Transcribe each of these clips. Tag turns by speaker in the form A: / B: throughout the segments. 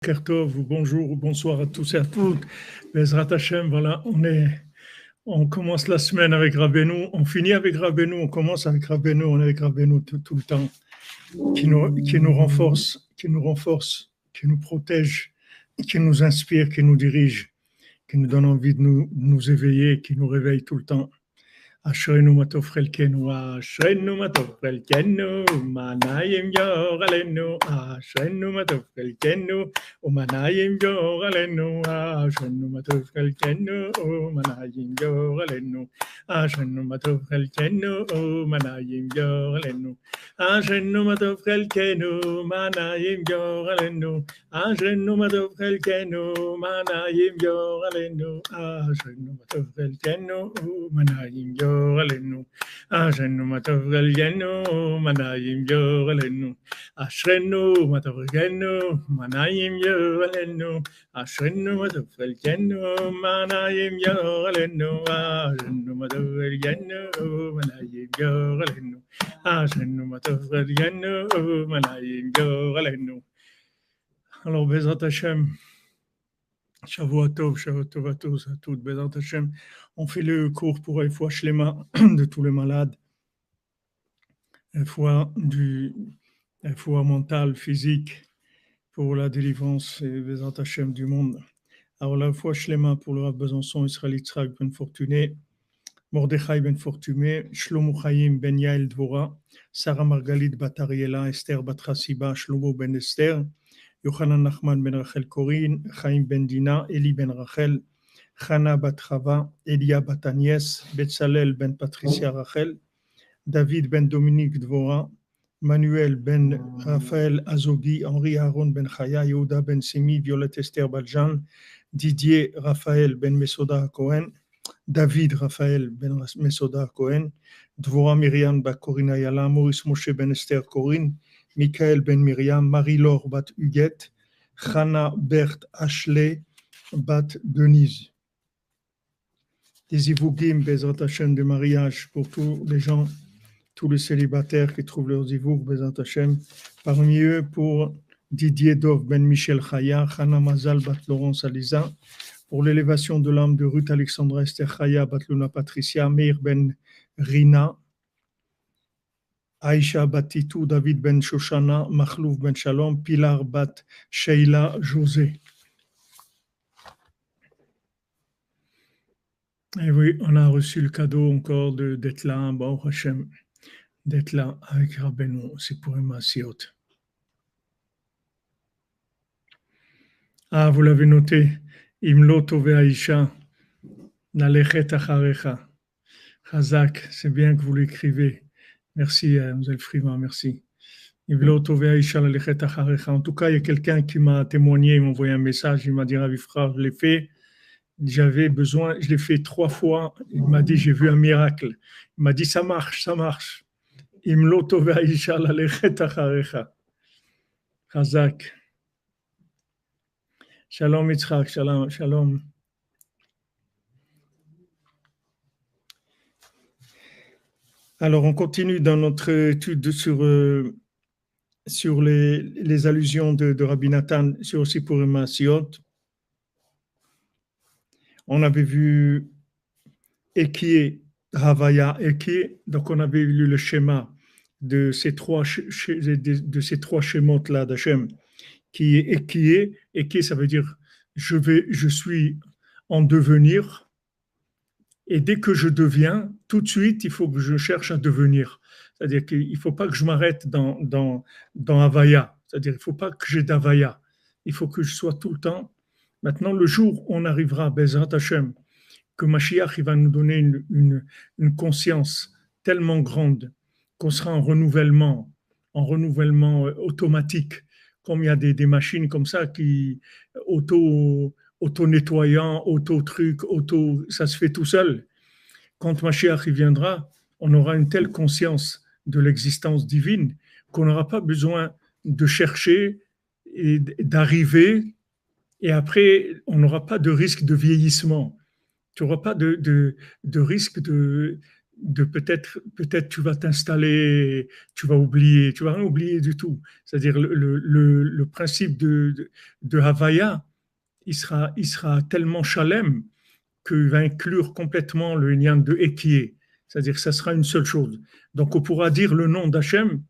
A: Boker Tov, ou bonjour, ou bonsoir à tous et à toutes. Bezrat Hashem, voilà, on commence la semaine avec Rabbeinu, on finit avec Rabbeinu, on commence avec Rabbeinu, on est avec Rabbeinu tout le temps, qui nous renforce, qui nous protège, qui nous inspire, qui nous dirige, qui nous donne envie de nous éveiller, qui nous réveille tout le temps. אשרינו מה טוב חלקנו, אשרינו מה טוב חלקנו, ומנעים יור עלינו, אשרינו מה טוב חלקנו, ומנעים יור עלינו, אשרינו מה טוב חלקנו, ומנעים יור עלינו, אשרינו מה טוב חלקנו, ומנעים יור עלינו, אשרינו מה טוב חלקנו, מנעים יור עלינו, אשרינו מה טוב חלקנו, מנעים יור עלינו, אשרינו מה טוב חלקנו, ומנעים יור עלינו, אשרינו מה טוב חלקנו, מנעים יור עלינו, אשרינו מה טוב חלקנו, מנעים יור עלינו, אשרינו מה טוב חלקנו, מנעים יור עלינו, אשרינו מה טוב חלקנו, מנעים יור עלינו, אשרינו מה טוב חלקנו, מנעים יור עלינו. Alors, Bezrat Hashem, Shavua Tov à tous, à toutes, Bezrat Hashem. On fait le cours pour une fois Shlema de tous les malades, une fois mental, physique, pour la délivrance et Bezrat Hashem du monde. Alors la fois Shlema pour le Rav Besançon, Israël Yitzhak ben Fortuné, Mordechai ben Fortuné, Shlomo Chaim ben Yael Dvora, Sarah Margalit bat Ariela, Esther bat Chassiba, Shlomo ben Esther, Yochanan Nachman ben Rachel Corinne, Chaim ben Dina, Eli ben Rachel, Chana bat Chava, Elia bat Agnès, Betzalel ben Patricia Rachel, David ben Dominique Dvora, Manuel ben Raphaël Azogi, Henri Aaron ben Chaya, Yehuda ben Simi, Violette Esther Baljan, Didier Raphaël ben Mesoda Cohen, David Raphaël ben Mesoda Cohen, Dvora Myriam bat Corinne Ayala, Maurice Moshe ben Esther Corinne, Michael ben Myriam, Marie-Laure bat Huguette, Chana Berthe Ashley bat Denise. Des ivougim, Bezrat Hashem, de mariage pour tous les gens, tous les célibataires qui trouvent leurs ivoug, Bezrat Hashem. Parmi eux, pour Didier Dov ben Michel Chaya, Chana Mazal bat Laurence Aliza, pour l'élévation de l'âme de Ruth Alexandra Esther Chaya bat Luna Patricia, Meir ben Rina, Aïcha bat Titou, David ben Shoshana, Machlouf ben Shalom, Pilar bat Sheila José. Et oui, on a reçu le cadeau encore d'être là, Baruch Hashem, d'être là avec Rabbeinu, c'est pour Emma Siot. Ah, vous l'avez noté, Imlo Tove Aïcha, Nalechet Acharecha, Chazak, c'est bien que vous l'écrivez. Merci, Mzell Frima, merci. Imlo Tove Aïcha, Nalechet Acharecha. En tout cas, il y a quelqu'un qui m'a témoigné, il m'a envoyé un message, il m'a dit, Ravi Frère, je l'ai fait. J'avais besoin, je l'ai fait 3 fois. Il m'a dit, j'ai vu un miracle. Il m'a dit, ça marche, ça marche. Imlo tove Aïcha lalechet acharecha. Chazak. Shalom Yitzhak, shalom, shalom. Alors, on continue dans notre étude sur les allusions de Rabbi Nathan sur Sipurim Asiot. On avait vu Ekie, Havaya, Ekie, donc on avait lu le schéma de ces trois schémas-là d'Hachem, qui est Ekie. Ekie, ça veut dire je suis en devenir, et dès que je deviens, tout de suite, il faut que je cherche à devenir. C'est-à-dire qu'il ne faut pas que je m'arrête dans Havaya, c'est-à-dire qu'il ne faut pas que j'ai d'Havaya, il faut que je sois tout le temps. Maintenant, le jour où on arrivera, Bezrat Hashem, que Mashiach il va nous donner une conscience tellement grande qu'on sera en renouvellement automatique, comme il y a des machines comme ça qui auto-nettoyant, auto-truc, ça se fait tout seul. Quand Mashiach il viendra, on aura une telle conscience de l'existence divine qu'on n'aura pas besoin de chercher et d'arriver. Et après, on n'aura pas de risque de vieillissement. Tu n'auras pas de risque de peut-être tu vas t'installer, tu vas oublier, tu vas rien oublier du tout. C'est-à-dire le principe de Havaya, il sera tellement chalem qu'il va inclure complètement le lien de Ekié. C'est-à-dire que ça sera une seule chose. Donc on pourra dire le nom d'Hachem,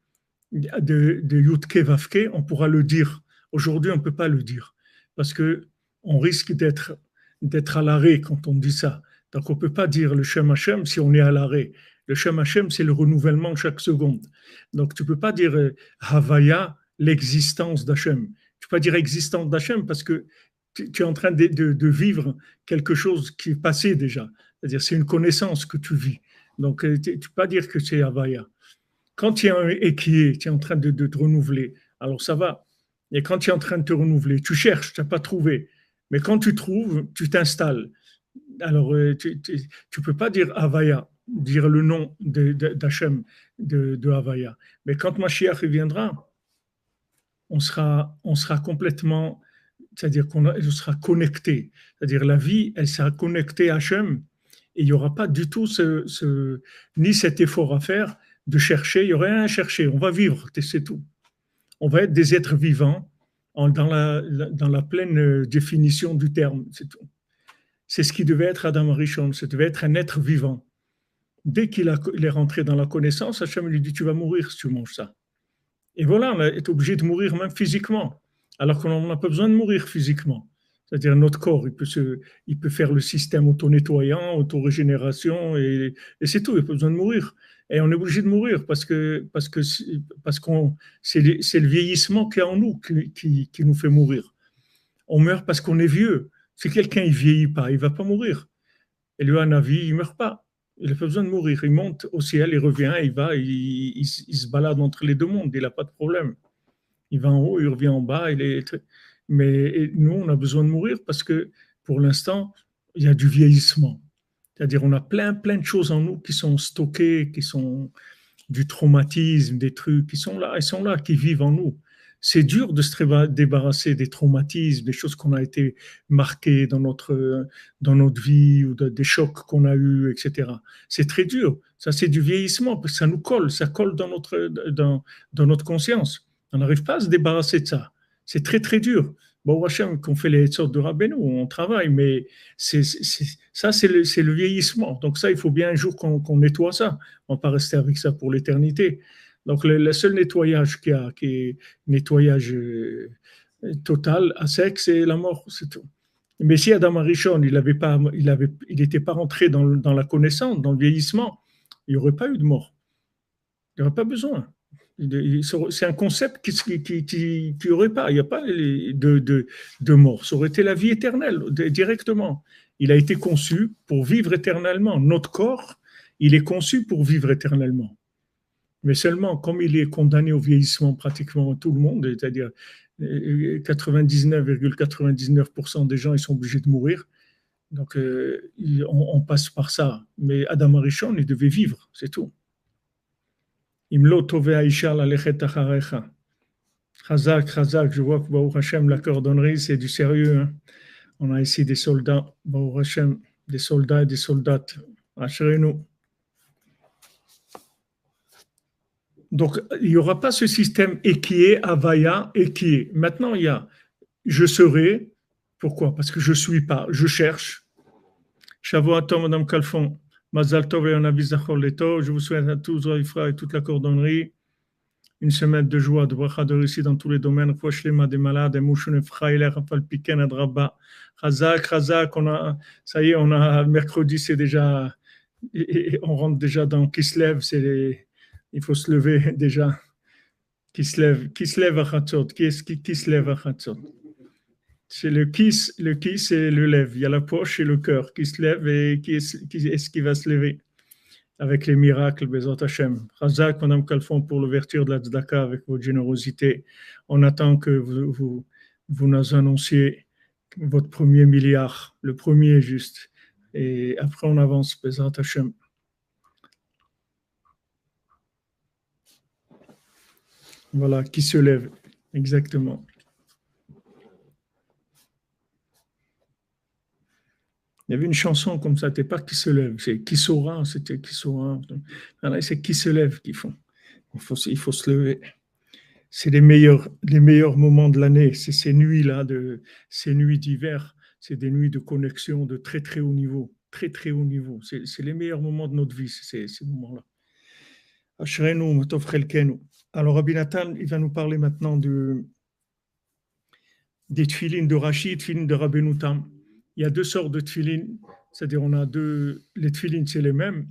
A: de Yutke Vavke, on pourra le dire. Aujourd'hui, on ne peut pas le dire parce que on risque d'être à l'arrêt quand on dit ça. Donc, on ne peut pas dire le Shem Hashem si on est à l'arrêt. Le Shem Hashem, c'est le renouvellement chaque seconde. Donc, tu ne peux pas dire Havaya, l'existence d'Hachem. Tu ne peux pas dire existence d'Hachem parce que tu es en train de vivre quelque chose qui est passé déjà. C'est-à-dire, c'est une connaissance que tu vis. Donc, tu ne peux pas dire que c'est Havaya. Quand tu es un équier, tu es en train de te renouveler, alors ça va. Et quand tu es en train de te renouveler, tu cherches, tu n'as pas trouvé. Mais quand tu trouves, tu t'installes. Alors, tu ne peux pas dire Havaya, dire le nom d'Hachem, de Havaya. Mais quand Mashiach viendra, on sera complètement, c'est-à-dire qu'on sera connecté. C'est-à-dire la vie, elle sera connectée à Hachem et il n'y aura pas du tout ni cet effort à faire de chercher, il n'y aura rien à chercher, on va vivre, c'est tout. On va être des êtres vivants dans la pleine définition du terme, c'est tout. C'est ce qui devait être Adam Rishon, ça devait être un être vivant. Dès qu'il est rentré dans la connaissance, Hachem lui dit, tu vas mourir si tu manges ça. Et voilà, on est obligé de mourir même physiquement, alors qu'on n'a pas besoin de mourir physiquement. C'est-à-dire notre corps, il peut faire le système auto-nettoyant, auto-régénération, et c'est tout, il n'a pas besoin de mourir. Et on est obligé de mourir parce qu'on, c'est le vieillissement qu'il y a en nous qui nous fait mourir. On meurt parce qu'on est vieux. Si quelqu'un ne vieillit pas, il ne va pas mourir. Et lui, un avis, il ne meurt pas. Il n'a pas besoin de mourir. Il monte au ciel, il revient, il se balade entre les deux mondes. Il n'a pas de problème. Il va en haut, il revient en bas. Mais nous, on a besoin de mourir parce que pour l'instant, il y a du vieillissement. C'est-à-dire, on a plein de choses en nous qui sont stockées, qui sont du traumatisme, des trucs qui sont là, ils sont là, qui vivent en nous. C'est dur de se débarrasser des traumatismes, des choses qu'on a été marquées dans notre vie ou des chocs qu'on a eus, etc. C'est très dur. Ça, c'est du vieillissement parce que ça nous colle, ça colle dans notre conscience. On n'arrive pas à se débarrasser de ça. C'est très, très dur. Bon, Hachem, qu'on fait les sortes de Rabbeinu, on travaille, mais ça, c'est le vieillissement. Donc ça, il faut bien un jour qu'on nettoie ça. On ne va pas rester avec ça pour l'éternité. Donc le seul nettoyage qu'il y a, qui est nettoyage total, à sec, c'est la mort, c'est tout. Mais si Adam Arishon, il n'était pas rentré dans la connaissance, dans le vieillissement, il n'y aurait pas eu de mort. Il n'y aurait pas besoin. C'est un concept qui aurait pas. Il n'y a pas de mort. Ça aurait été la vie éternelle directement. Il a été conçu pour vivre éternellement. Notre corps, il est conçu pour vivre éternellement. Mais seulement, comme il est condamné au vieillissement pratiquement tout le monde, c'est-à-dire 99,99% des gens, ils sont obligés de mourir. Donc, on passe par ça. Mais Adam Arishon, il devait vivre, c'est tout. Imlo tove Aisha lalechet acharecha. Chazak, je vois que Baruch Hashem, la cordonnerie, c'est du sérieux. Hein. On a ici des soldats, Baruch Hashem, des soldats et des soldates. Ashrenu. Donc, il n'y aura pas ce système équié, avaya, équié. Maintenant, il y a je serai. Pourquoi? Parce que je ne suis pas, je cherche. Shavuot Madame Kalfon. Mazal Tov et Onavizachor Leto. Je vous souhaite à tous, Zoifra et toute la cordonnerie, une semaine de joie, de bracha, de réussite dans tous les domaines. Fouachlema des malades, Mouchoune Frailer, Rafal Piken, Adraba. Chazak, ça y est, on a mercredi, c'est déjà, et on rentre déjà dans Kislev, il faut se lever déjà. Kislev à Chatzot. Qui est-ce qui se lève à Chatzot? C'est le kiss et le lève. Il y a la poche et le cœur qui se lèvent et qui est-ce qui va se lever avec les miracles, Bezot Hashem. Chazak, Madame Kalfon, pour l'ouverture de la Tzedaka avec votre générosité. On attend que vous nous annonciez votre premier milliard, le premier juste. Et après, on avance, Bezot Hashem. Voilà, qui se lève, exactement. Il y avait une chanson comme ça, c'était pas qui se lève, c'est qui saura, c'était qui saura. Voilà, c'est qui se lève qu'ils font. Il faut se lever. C'est les meilleurs moments de l'année. C'est ces nuits-là, ces nuits d'hiver. C'est des nuits de connexion de très, très haut niveau. Très, très haut niveau. C'est les meilleurs moments de notre vie, ces moments-là. Ashrenu, Matov Chelkenu. Alors, Rabbi Nathan, il va nous parler maintenant des tefilines de Rashi, tefilines de Rabbeinu Tam. Il y a deux sortes de tefilines, c'est-à-dire on a les tefilines c'est les mêmes,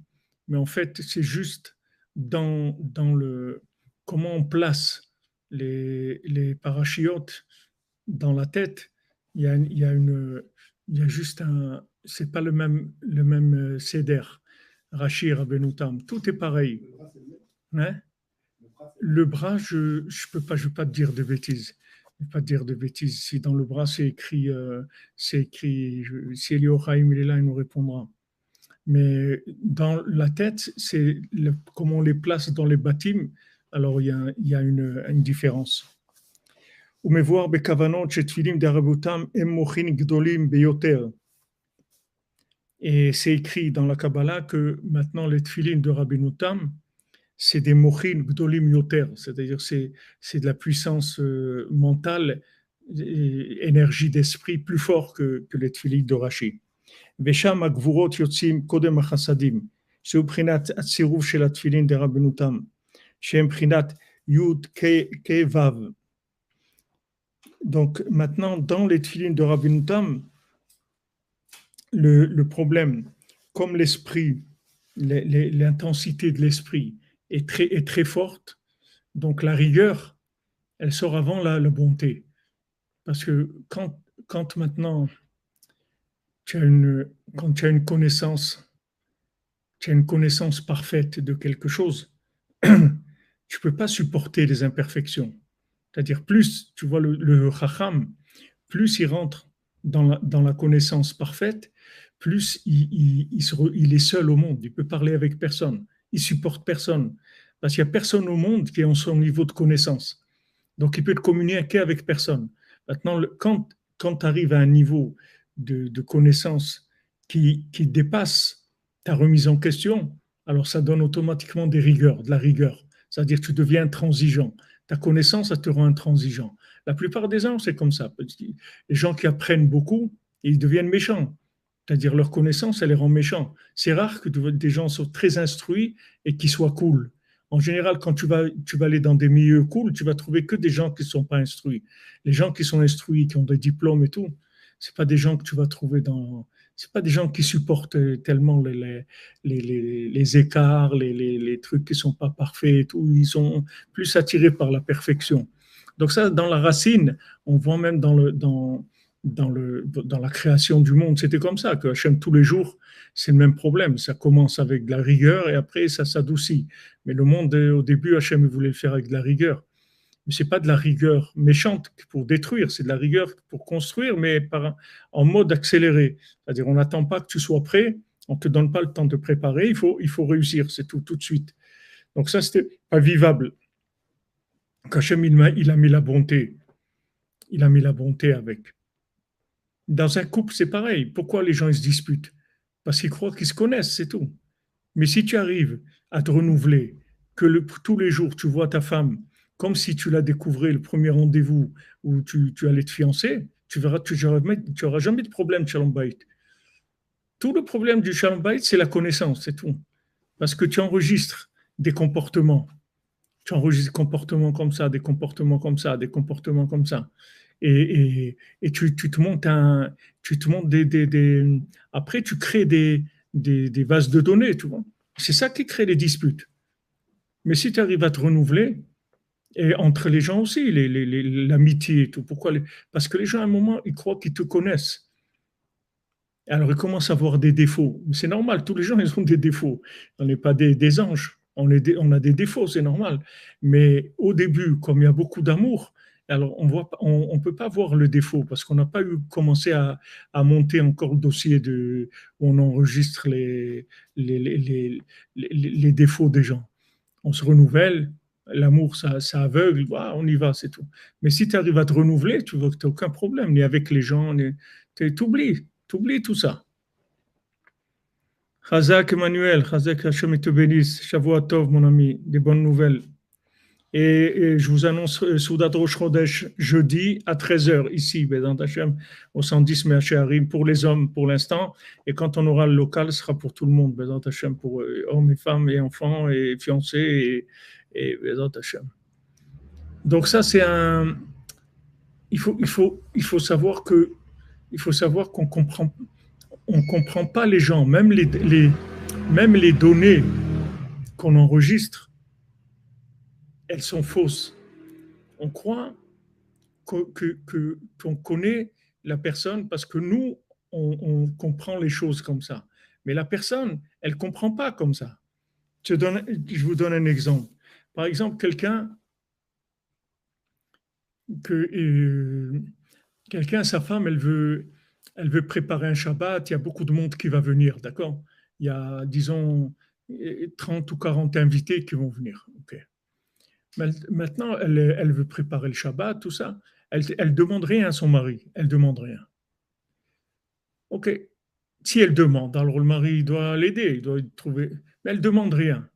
A: mais en fait c'est juste dans le comment on place les parachiotes dans la tête. Il y a juste c'est pas le même seder, Rashi, Rabbeinu Tam, tout est pareil. Hein? Le bras, je peux pas, je vais pas te dire de bêtises. Je vais pas te dire de bêtises. Si dans le bras c'est écrit, si Elio Chaim il est là, il nous répondra. Mais dans la tête, comment on les place dans les bâtiments. Alors il y a une différence. ומבואר בכוונות שתפילים דרבותם הם מוחין גדולים ביותר. Et c'est écrit dans la Kabbalah que maintenant les tefilines de Rabbeinu Tam, c'est des mochin gdolim yoter, c'est-à-dire c'est de la puissance mentale, énergie d'esprit plus fort que les tefilines de Rashi. ושם הגבורות יוצאים קודם החסדים, שהוא בחינת הצירוף של התפילין דרבנו תם, שהם בחינת י' כ' ו'. Donc maintenant, dans les tefilines de Rabbeinu Tam, le problème, comme l'esprit, l'intensité de l'esprit est très forte, donc la rigueur, elle sort avant la bonté. Parce que quand maintenant quand tu as une connaissance parfaite de quelque chose, tu ne peux pas supporter les imperfections. C'est-à-dire, plus tu vois le Chacham, plus il rentre dans la connaissance parfaite, plus il est seul au monde. Il peut parler avec personne. Il supporte personne. Parce qu'il n'y a personne au monde qui est en son niveau de connaissance. Donc, il peut communiquer avec personne. Maintenant, quand tu arrives à un niveau de connaissance qui dépasse ta remise en question, alors ça donne automatiquement de la rigueur. C'est-à-dire que tu deviens intransigeant. Ta connaissance, ça te rend intransigeant. La plupart des gens, c'est comme ça. Les gens qui apprennent beaucoup, ils deviennent méchants. C'est-à-dire leur connaissance, elle les rend méchants. C'est rare que des gens soient très instruits et qui soient cool. En général, quand tu vas aller dans des milieux cool, tu vas trouver que des gens qui ne sont pas instruits. Les gens qui sont instruits, qui ont des diplômes et tout, c'est pas des gens que tu vas trouver c'est pas des gens qui supportent tellement les écarts, les trucs qui sont pas parfaits et tout. Ils sont plus attirés par la perfection. Donc ça, dans la racine, on voit même dans la création du monde, c'était comme ça, que Hachem, tous les jours, c'est le même problème. Ça commence avec de la rigueur et après, ça s'adoucit. Mais le monde, au début, Hachem voulait le faire avec de la rigueur. Mais ce n'est pas de la rigueur méchante pour détruire, c'est de la rigueur pour construire, mais en mode accéléré. C'est-à-dire, on n'attend pas que tu sois prêt, on ne te donne pas le temps de préparer, il faut réussir, c'est tout de suite. Donc ça, c'était pas vivable. Hachem, il a mis la bonté. Il a mis la bonté avec. Dans un couple, c'est pareil. Pourquoi les gens ils se disputent? Parce qu'ils croient qu'ils se connaissent, c'est tout. Mais si tu arrives à te renouveler, que tous les jours tu vois ta femme comme si tu la découvrais le premier rendez-vous où tu allais te fiancer, tu verras, tu n'auras jamais de problème de Shalom Bayit. Tout le problème du Shalom Bayit, c'est la connaissance, c'est tout. Parce que tu enregistres des comportements. Tu enregistres des comportements comme ça, des comportements comme ça, des comportements comme ça. Et tu te montes après tu crées des bases de données, tu vois. C'est ça qui crée les disputes. Mais si tu arrives à te renouveler, et entre les gens aussi, l'amitié et tout. Pourquoi Parce que les gens, à un moment, ils croient qu'ils te connaissent. Alors, ils commencent à avoir des défauts. C'est normal, tous les gens, ils ont des défauts. On n'est pas des anges. On a des défauts, c'est normal. Mais au début, comme il y a beaucoup d'amour, alors on peut pas voir le défaut parce qu'on n'a pas commencé à monter encore le dossier où on enregistre les défauts des gens. On se renouvelle, l'amour, ça aveugle, on y va, c'est tout. Mais si tu arrives à te renouveler, tu vois que tu n'as aucun problème, ni avec les gens, tu oublies tout ça. Chazak Emmanuel, Chazak Hashem te bénisse. Shavua Tov, mon ami, des bonnes nouvelles. Et je vous annonce Soudat Rosh Chodesh jeudi à 13h ici, Bézant Hashem, au 110 Meacharim pour les hommes pour l'instant. Et quand on aura le local, ce sera pour tout le monde, Bézant Hashem, pour hommes et femmes et enfants et fiancés et Bézant Hashem. Donc ça, c'est un... Il faut savoir que... Il faut savoir qu'on comprend... On comprend pas les gens, même les données qu'on enregistre, elles sont fausses. On croit qu'on connaît la personne parce que nous, on comprend les choses comme ça. Mais la personne, elle ne comprend pas comme ça. Je vous donne un exemple. Par exemple, quelqu'un, sa femme, elle veut préparer un Shabbat, il y a beaucoup de monde qui va venir, d'accord? Il y a, disons, 30 ou 40 invités qui vont venir. Okay. Maintenant, elle veut préparer le Shabbat, tout ça. Elle demande rien à son mari. Elle demande rien. Ok. Si elle demande, alors le mari doit l'aider, il doit trouver. Mais elle demande rien.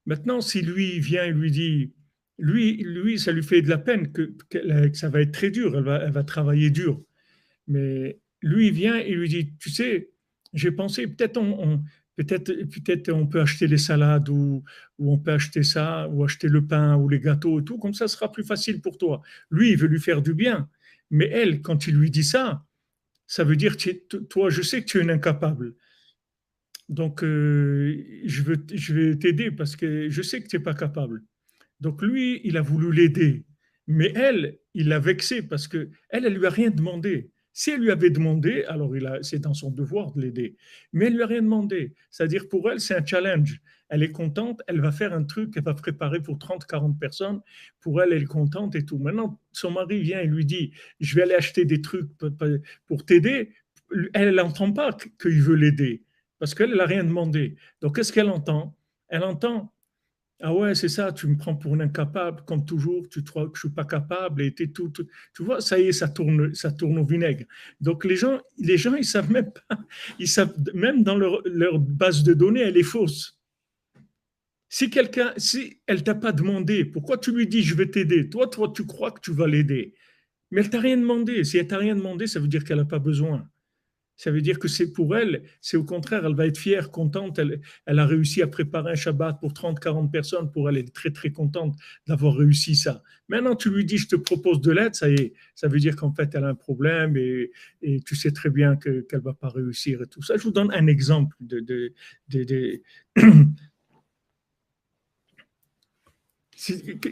A: Maintenant, si lui vient et lui dit, lui, ça lui fait de la peine que ça va être très dur. Elle va travailler dur. Mais lui vient et lui dit, tu sais, j'ai pensé peut-être on peut acheter les salades ou on peut acheter ça ou acheter le pain ou les gâteaux et tout, comme ça sera plus facile pour toi. Lui, il veut lui faire du bien, mais elle, quand il lui dit ça, ça veut dire toi, je sais que tu es un incapable. Donc, je vais t'aider parce que je sais que tu n'es pas capable. Donc, lui, il a voulu l'aider. Mais elle, il l'a vexé parce que elle lui a rien demandé. Si elle lui avait demandé, alors c'est dans son devoir de l'aider. Mais elle lui a rien demandé. C'est-à-dire pour elle, c'est un challenge. Elle est contente, elle va faire un truc, elle va préparer pour 30, 40 personnes. Pour elle, elle est contente et tout. Maintenant, son mari vient et lui dit, je vais aller acheter des trucs pour t'aider. Elle n'entend pas qu'il veut l'aider parce qu'elle n'a rien demandé. Donc, qu'est-ce qu'elle entend? Elle entend, ah ouais, c'est ça, tu me prends pour un incapable, comme toujours, tu crois que je suis pas capable, et t'es tout, tu vois, ça y est, ça tourne au vinaigre. Donc ils savent même pas, ils savent, même dans leur base de données, elle est fausse. Si elle t'a pas demandé, pourquoi tu lui dis je vais t'aider? Toi, tu crois que tu vas l'aider. Mais elle t'a rien demandé. Si elle t'a rien demandé, ça veut dire qu'elle n'a pas besoin. Ça veut dire que c'est pour elle, c'est au contraire, elle va être fière, contente. Elle a réussi à préparer un Shabbat pour 30, 40 personnes. Pour elle, elle est très, très contente d'avoir réussi ça. Maintenant, tu lui dis, je te propose de l'aide, ça y est. Ça veut dire qu'en fait, elle a un problème et tu sais très bien qu'elle ne va pas réussir et tout ça. Je vous donne un exemple de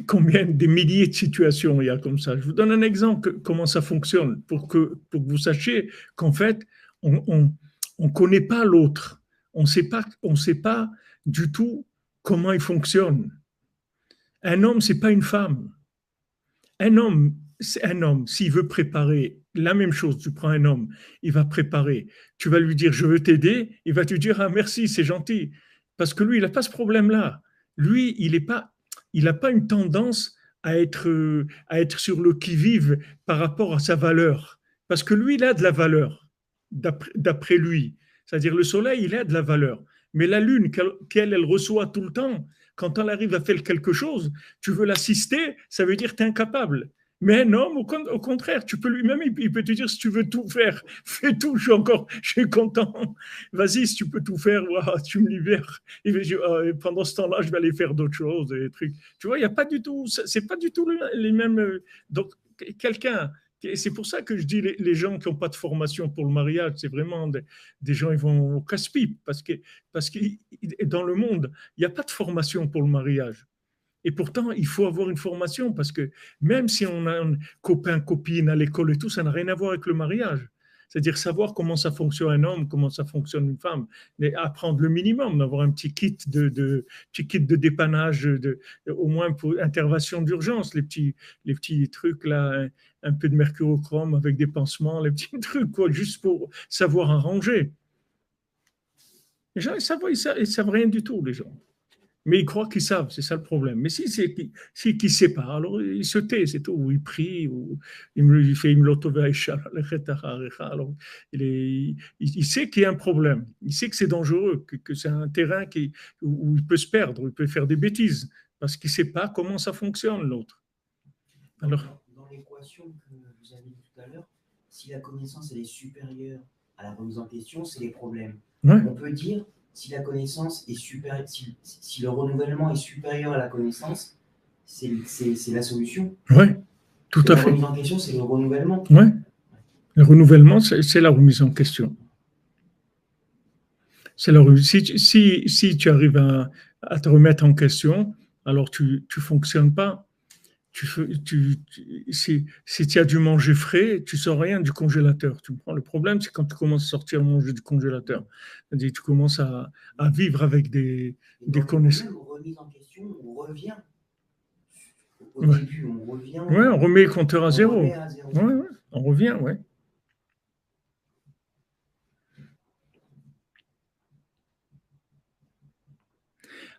A: combien des milliers de situations il y a comme ça. Je vous donne un exemple comment ça fonctionne pour que vous sachiez qu'en fait, on ne connaît pas l'autre. On sait pas du tout comment il fonctionne. Un homme, c'est pas une femme. Un homme, c'est un homme. S'il veut préparer la même chose, tu prends un homme, il va préparer. Tu vas lui dire, je veux t'aider. Il va te dire, ah merci, c'est gentil. Parce que lui, il n'a pas ce problème-là. Lui, il n'a pas une tendance à être sur le qui-vive par rapport à sa valeur. Parce que lui, il a de la valeur, d'après lui. C'est-à-dire, le soleil, il a de la valeur. Mais la lune, qu'elle reçoit tout le temps, quand elle arrive à faire quelque chose, tu veux l'assister, ça veut dire que tu es incapable. Mais un homme, au contraire, tu peux lui-même, il peut te dire si tu veux tout faire, fais tout, je suis content. Vas-y, si tu peux tout faire, wow, tu me libères. Et pendant ce temps-là, je vais aller faire d'autres choses, des trucs. Tu vois, il y a pas du tout, c'est pas du tout les mêmes. Donc, quelqu'un, c'est pour ça que je dis les gens qui n'ont pas de formation pour le mariage, c'est vraiment des gens, ils vont au casse-pipe parce que dans le monde, il n'y a pas de formation pour le mariage. Et pourtant, il faut avoir une formation parce que même si on a un copain, copine à l'école et tout, ça n'a rien à voir avec le mariage. C'est-à-dire savoir comment ça fonctionne un homme, comment ça fonctionne une femme, mais apprendre le minimum, avoir un petit kit de dépannage, au moins pour intervention d'urgence, les petits trucs là, un peu de mercurochrome avec des pansements, les petits trucs quoi, juste pour savoir arranger. Les gens, ils savent rien du tout, les gens. Mais ils croient qu'ils savent, c'est ça le problème. Mais si qu'ils ne sait pas, alors il se tait, c'est tout. Ou il prie, ou il fait une lotovaïcha, alors il sait qu'il y a un problème. Il sait que c'est dangereux, que c'est un terrain où il peut se perdre, où il peut faire des bêtises, parce qu'il ne sait pas comment ça fonctionne, l'autre.
B: Alors, dans l'équation que vous avez dit tout à l'heure, si la connaissance elle est supérieure à la remise en question, c'est les problèmes.
A: Ouais.
B: On peut dire si la connaissance est supérieure, si le renouvellement est supérieur à la connaissance, c'est la solution.
A: Oui, tout à fait.
B: La remise en question, c'est le renouvellement.
A: Oui, le renouvellement, c'est la remise en question. Si tu arrives à te remettre en question, alors tu ne fonctionnes pas. Si tu as dû manger frais, tu ne sors rien du congélateur. Le problème, c'est quand tu commences à sortir manger du congélateur. C'est-à-dire, tu commences à vivre avec des connaissances.
B: Remise en question, on revient. Au
A: Ouais.
B: début, on revient.
A: Ouais, on remet le compteur à zéro.
B: Ouais,
A: on revient, ouais.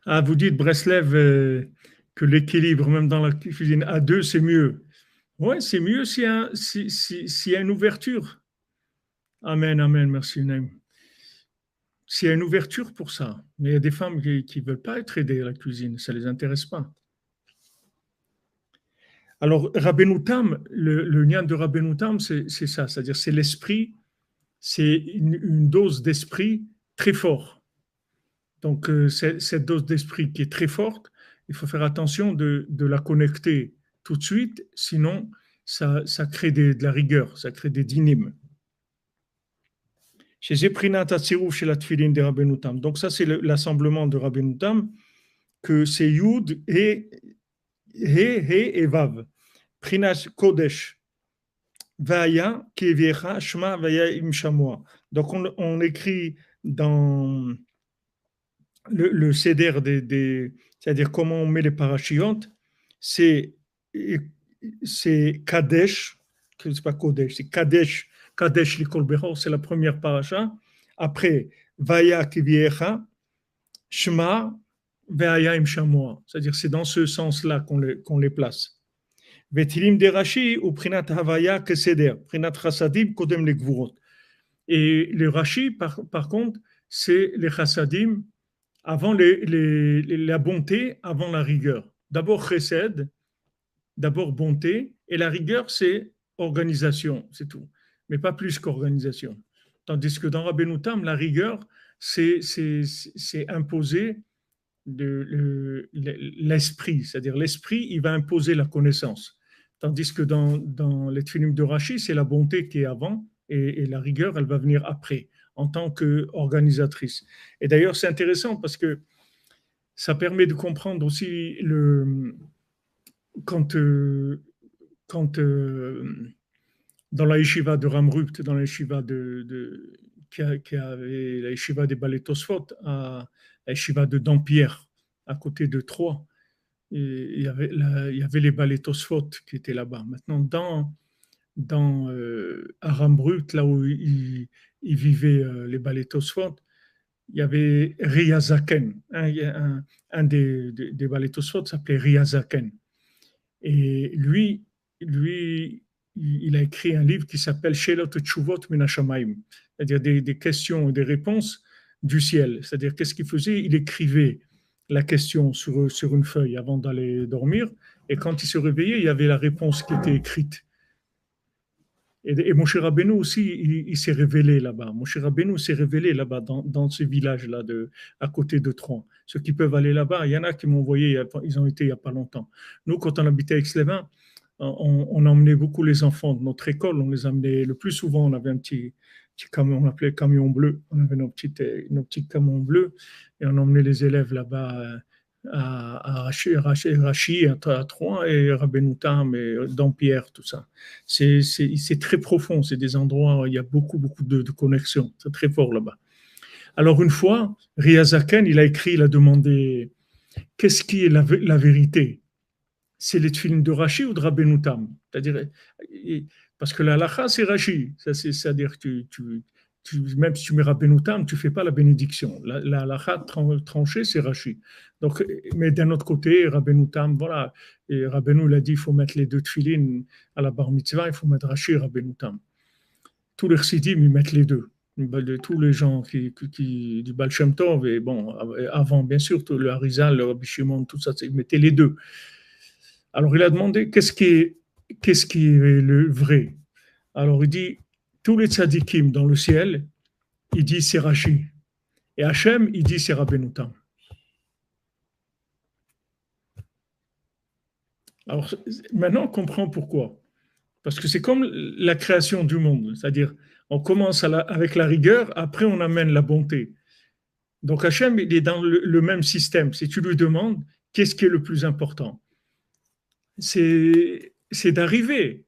A: Ah, vous dites, Breslev, que l'équilibre, même dans la cuisine à deux, c'est mieux. Oui, c'est mieux s'il y a une ouverture. Amen, amen, merci, Naim. S'il y a une ouverture pour ça. Mais il y a des femmes qui ne veulent pas être aidées à la cuisine, ça ne les intéresse pas. Alors, Rabbeinu Tam, le lien de Rabbeinu Tam, c'est ça, c'est-à-dire c'est l'esprit, c'est une dose d'esprit très forte. Donc, cette dose d'esprit qui est très forte, il faut faire attention de la connecter tout de suite, sinon ça crée de la rigueur, ça crée des dynimes. Chez Zeprinat Atziruf, chez la Tfilin de Rabbeinu Tam. Donc, ça, c'est l'assemblement de Rabbeinu Tam, que c'est Yud et He et Vav. Prinas Kodesh. Vaya, Keviecha, Shma, Vaya, Imshamoa. Donc, on écrit dans le céder c'est-à-dire comment on met les parachiotes, c'est Kadesh, c'est pas Kodesh, c'est Kadesh l'Ikol Behor, c'est la première paracha. Après, Vaya Kiviecha, Shema, Vaya Imshamoa. C'est-à-dire c'est dans ce sens-là qu'on les place. Vetilim de Rashi ou Prinat Havaya Keseder, Prinat Chassadim Kodem le Gvurot. Et les Rashi, par contre, c'est les Chassadim avant la bonté, avant la rigueur. D'abord chesed, d'abord bonté, et la rigueur, c'est organisation, c'est tout. Mais pas plus qu'organisation. Tandis que dans Rabbeinu Tam, la rigueur, c'est imposer l'esprit, c'est-à-dire l'esprit, il va imposer la connaissance. Tandis que dans les Tfilim de Rashi, c'est la bonté qui est avant, et la rigueur, elle va venir après, en tant qu'organisatrice. Et d'ailleurs, c'est intéressant parce que ça permet de comprendre aussi quand dans la yeshiva de Ramrupt, dans la yeshiva qui avait la yeshiva des Balei Tosfot, à la yeshiva de Dampierre, à côté de Troyes, et il y avait les Balei Tosfot qui étaient là-bas. Maintenant, à Ramrupt, là où ils vivaient les Balei Tosfot, il y avait Riazaken, un des Balei Tosfot s'appelait Riazaken. Et lui, il a écrit un livre qui s'appelle Shelot Tshuvot Min Hashamayim, c'est-à-dire des questions et des réponses du ciel. C'est-à-dire, qu'est-ce qu'il faisait? Il écrivait la question sur une feuille avant d'aller dormir, et quand il se réveillait, il y avait la réponse qui était écrite. Et Moshe Rabbeinu aussi, il s'est révélé là-bas. Moshe Rabbeinu s'est révélé là-bas, dans ce village-là, à côté de Troyes. Ceux qui peuvent aller là-bas, il y en a qui m'ont envoyé, ils ont été il n'y a pas longtemps. Nous, quand on habitait à Aix-les-Bains, on emmenait beaucoup les enfants de notre école. On les emmenait le plus souvent. On avait un petit camion, on l'appelait camion bleu. On avait nos petits camions bleus et on emmenait les élèves là-bas à Rachi, à Troyes et Rabbeinu Tam et Dampierre, tout ça. C'est très profond. C'est des endroits où il y a beaucoup de connexions. C'est très fort là-bas. Alors une fois, Riazaken, il a demandé qu'est-ce qui est la vérité? C'est les tefilin de Rashi ou de Rabbeinu Tam? C'est-à-dire, parce que la halakha, c'est Rashi. C'est-à-dire que Même si tu mets Rabbeinu Tam, tu ne fais pas la bénédiction. La halakha tranchée, c'est Rashi. Donc, mais d'un autre côté, Rabbeinu Tam, voilà. Et Rabbeinu, il a dit il faut mettre les deux tefilines à la bar mitzvah, il faut mettre Rashi et Rabbeinu Tam. Tous les chassidim, ils mettent les deux. Tous les gens du Baal Shem Tov, et bon, avant, bien sûr, tout le Harizal, le Rabbi Shimon, tout ça, ils mettaient les deux. Alors, il a demandé qu'est-ce qui est le vrai. Alors, il dit tous les tzadikim dans le ciel, il dit c'est Rashi. Et Hachem, il dit c'est Rabbeinu Tam. Alors, maintenant, on comprend pourquoi. Parce que c'est comme la création du monde. C'est-à-dire, on commence avec la rigueur, après on amène la bonté. Donc Hachem, il est dans le même système. Si tu lui demandes, qu'est-ce qui est le plus important? C'est d'arriver.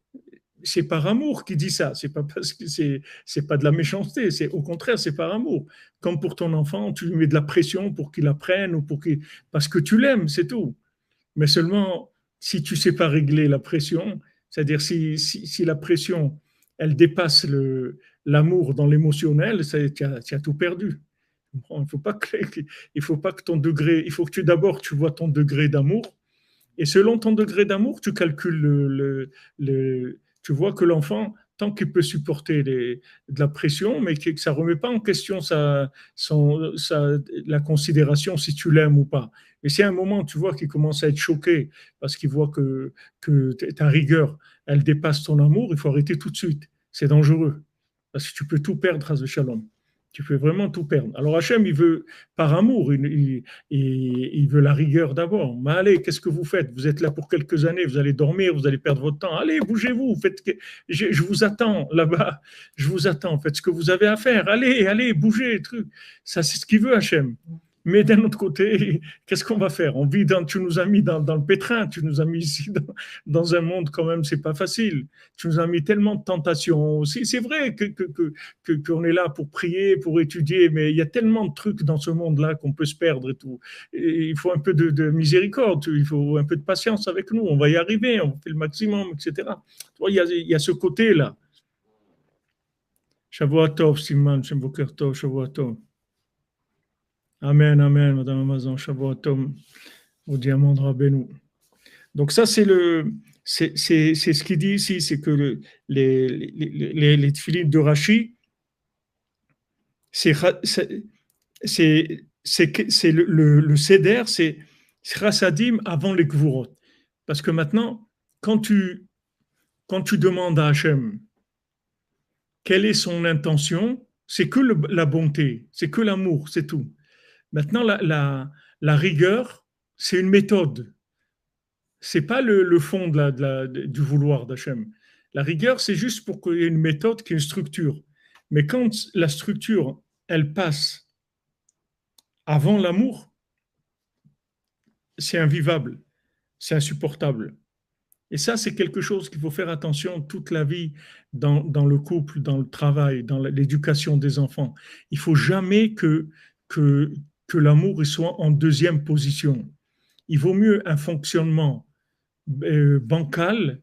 A: C'est par amour qu'il dit ça. C'est pas parce que c'est pas de la méchanceté. C'est au contraire, c'est par amour. Comme pour ton enfant, tu lui mets de la pression pour qu'il apprenne ou parce que tu l'aimes, c'est tout. Mais seulement si tu sais pas régler la pression, c'est-à-dire si la pression elle dépasse l'amour dans l'émotionnel, tu as tout perdu. Il faut pas que ton degré, il faut que d'abord tu vois ton degré d'amour. Et selon ton degré d'amour, tu calcules tu vois que l'enfant, tant qu'il peut supporter de la pression, mais que ça ne remet pas en question la considération si tu l'aimes ou pas. Mais si à un moment, tu vois qu'il commence à être choqué parce qu'il voit que ta rigueur, elle dépasse ton amour, il faut arrêter tout de suite. C'est dangereux. Parce que tu peux tout perdre, Hazve Shalom. Tu peux vraiment tout perdre. Alors Hachem, il veut, par amour, il veut la rigueur d'abord. Mais allez, qu'est-ce que vous faites? Vous êtes là pour quelques années, vous allez dormir, vous allez perdre votre temps. Allez, bougez-vous, je vous attends là-bas, je vous attends, faites ce que vous avez à faire. Allez, bougez, truc. Ça, c'est ce qu'il veut, Hachem. Mais d'un autre côté, qu'est-ce qu'on va faire? Tu nous as mis dans le pétrin, tu nous as mis ici dans un monde quand même, c'est pas facile. Tu nous as mis tellement de tentations aussi. C'est vrai qu'on est là pour prier, pour étudier, mais il y a tellement de trucs dans ce monde-là qu'on peut se perdre et tout. Et il faut un peu de miséricorde, il faut un peu de patience avec nous. On va y arriver, on fait le maximum, etc. Il y a ce côté-là. Shavua Tov, Siman, Shem Boker Tov, Shavua Tov. Amen, amen, Madame Amazon, Shavua Tov, au diamant de Rabbeinu. Donc ça, c'est ce qu'il dit ici, c'est que les tefilines de Rashi, c'est le seder, c'est chassadim avant les gvurot. Parce que maintenant, quand tu demandes à Hachem quelle est son intention, c'est que la bonté, c'est que l'amour, c'est tout. Maintenant, la rigueur, c'est une méthode. C'est pas le fond du vouloir d'Hachem. La rigueur, c'est juste pour qu'il y ait une méthode, qui ait une structure. Mais quand la structure, elle passe avant l'amour, c'est invivable, c'est insupportable. Et ça, c'est quelque chose qu'il faut faire attention toute la vie dans le couple, dans le travail, dans l'éducation des enfants. Il faut jamais que l'amour soit en deuxième position. Il vaut mieux un fonctionnement bancal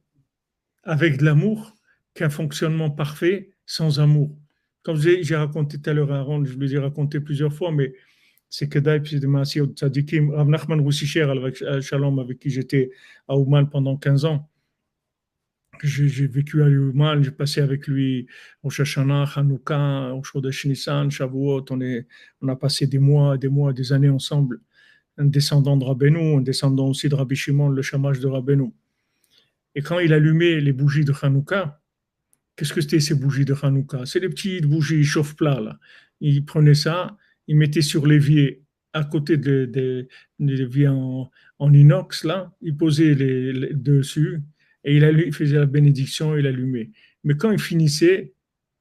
A: avec de l'amour qu'un fonctionnement parfait sans amour. Comme j'ai raconté tout à l'heure à Aaron, je l'ai raconté plusieurs fois, mais c'est que c'est de Maasiyot Tzadikim, Rav Nachman Roussicher, avec Shalom, avec qui j'étais à Ouman pendant 15 ans. J'ai vécu à Ouman, j'ai passé avec lui Rosh Hashanah, Hanouka, Chodesh Nissan, Shavuot. On a passé des mois, des années ensemble. Un descendant de Rabbeinu, un descendant aussi de Rabbi Shimon, le chamash de Rabbeinu. Et quand il allumait les bougies de Hanouka, qu'est-ce que c'était ces bougies de Hanouka? C'est les petites bougies chauffe-plat, là. Il prenait ça, il mettait sur l'évier, à côté des l'évier en inox, là, il posait dessus, et il faisait la bénédiction, il allumait. Mais quand il finissait,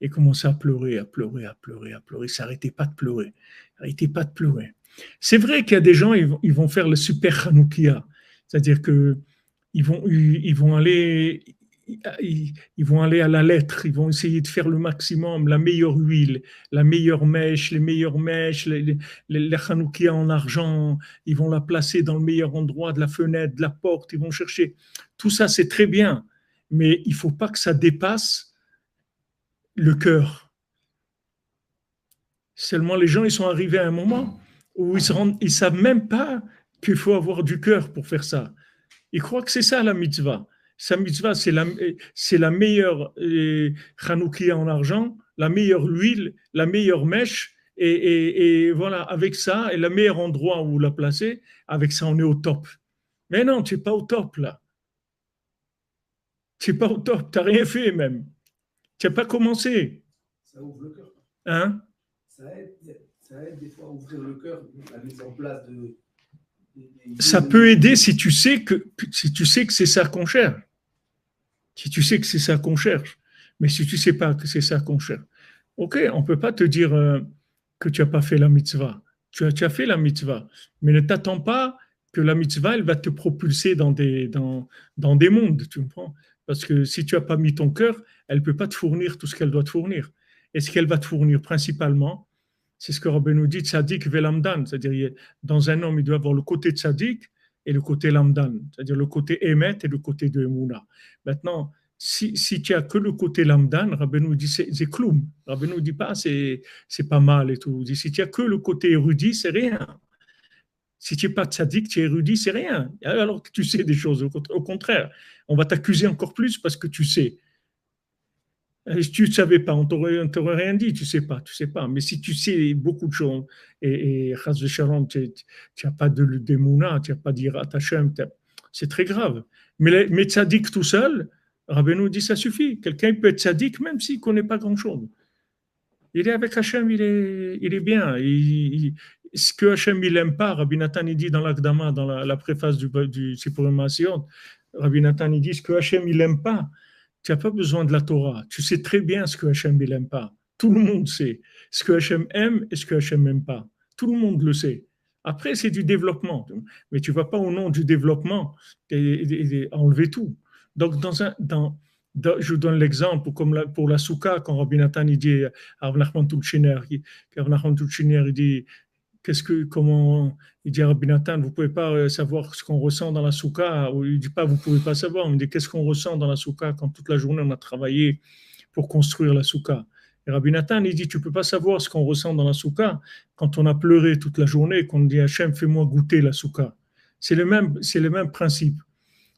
A: il commençait à pleurer, à pleurer, à pleurer, à pleurer. Il s'arrêtait pas de pleurer. Il n'arrêtait pas de pleurer. C'est vrai qu'il y a des gens, ils vont faire le super Hanoukia. C'est-à-dire que ils vont aller à la lettre, ils vont essayer de faire le maximum, la meilleure huile, la meilleure mèche, les meilleures mèches, les Hanoukia en argent, ils vont la placer dans le meilleur endroit de la fenêtre, de la porte, ils vont chercher. Tout ça, c'est très bien, mais il ne faut pas que ça dépasse le cœur. Seulement, les gens, ils sont arrivés à un moment où ils savent même pas qu'il faut avoir du cœur pour faire ça. Ils croient que c'est ça la mitzvah. Sa mitzvah, c'est la meilleure chanoukia en argent, la meilleure huile, la meilleure mèche, et voilà, avec ça, et le meilleur endroit où la placer, avec ça, on est au top. Mais non, tu n'es pas au top là. Tu n'es pas au top, tu n'as rien fait même. Tu n'as pas commencé.
C: Ça ouvre le cœur.
A: Hein?
C: Ça aide des fois à ouvrir le cœur, la mise en place de.
A: Ça peut aider si tu sais que c'est ça qu'on cherche. Si tu sais que c'est ça qu'on cherche. Mais si tu ne sais pas que c'est ça qu'on cherche, ok, on ne peut pas te dire que tu n'as pas fait la mitzvah. Tu as fait la mitzvah. Mais ne t'attends pas que la mitzvah, elle va te propulser dans des mondes, tu comprends? Parce que si tu n'as pas mis ton cœur, elle ne peut pas te fournir tout ce qu'elle doit te fournir. Et ce qu'elle va te fournir principalement, c'est ce que Rabbi nous dit, tzaddik velamdan. C'est-à-dire, dans un homme, il doit avoir le côté tzaddik et le côté lamdan. C'est-à-dire le côté émet et le côté de Emouna. Maintenant, si tu as que le côté lamdan, Rabbi nous dit c'est kloum. Rabbi nous dit pas c'est pas mal et tout. Il dit, si tu as que le côté érudit, c'est rien. Si tu n'es pas tzaddik, tu es érudit, c'est rien. Alors que tu sais des choses. Au contraire, on va t'accuser encore plus parce que tu sais. Si tu ne savais pas, on t'aurait rien dit, tu sais pas. Mais si tu sais beaucoup de choses, et Chas Shalom, tu n'as pas de Mouna, tu n'as pas d'Irat Hashem, c'est très grave. Mais tzaddik tout seul, Rabbeinu dit ça suffit. Quelqu'un peut être tzaddik même s'il ne connaît pas grand-chose. Il est avec Hashem, il est bien. Ce que Hashem il n'aime pas, Rabbi Nathan il dit dans l'Akdama, dans la préface du Sipurim Maasiyot, Rabbi Nathan il dit ce que Hashem il n'aime pas. Tu n'as pas besoin de la Torah. Tu sais très bien ce que Hachem il n'aime pas. Tout le monde sait ce que Hachem aime et ce que Hachem n'aime pas. Tout le monde le sait. Après, c'est du développement. Mais tu ne vas pas au nom du développement et enlever tout. Donc, je vous donne l'exemple, comme pour la soukha, quand Rabbi Nathan il dit à Rav Nachman Tuchiner, il dit comment il dit à Rabbi Nathan, vous ne pouvez pas savoir ce qu'on ressent dans la soukha. Il ne dit pas, vous ne pouvez pas savoir. Il dit, qu'est-ce qu'on ressent dans la soukha quand toute la journée on a travaillé pour construire la soukha. Et Rabbi Nathan, il dit, tu ne peux pas savoir ce qu'on ressent dans la soukha quand on a pleuré toute la journée, qu'on dit, Hachem, fais-moi goûter la soukha. C'est le même principe.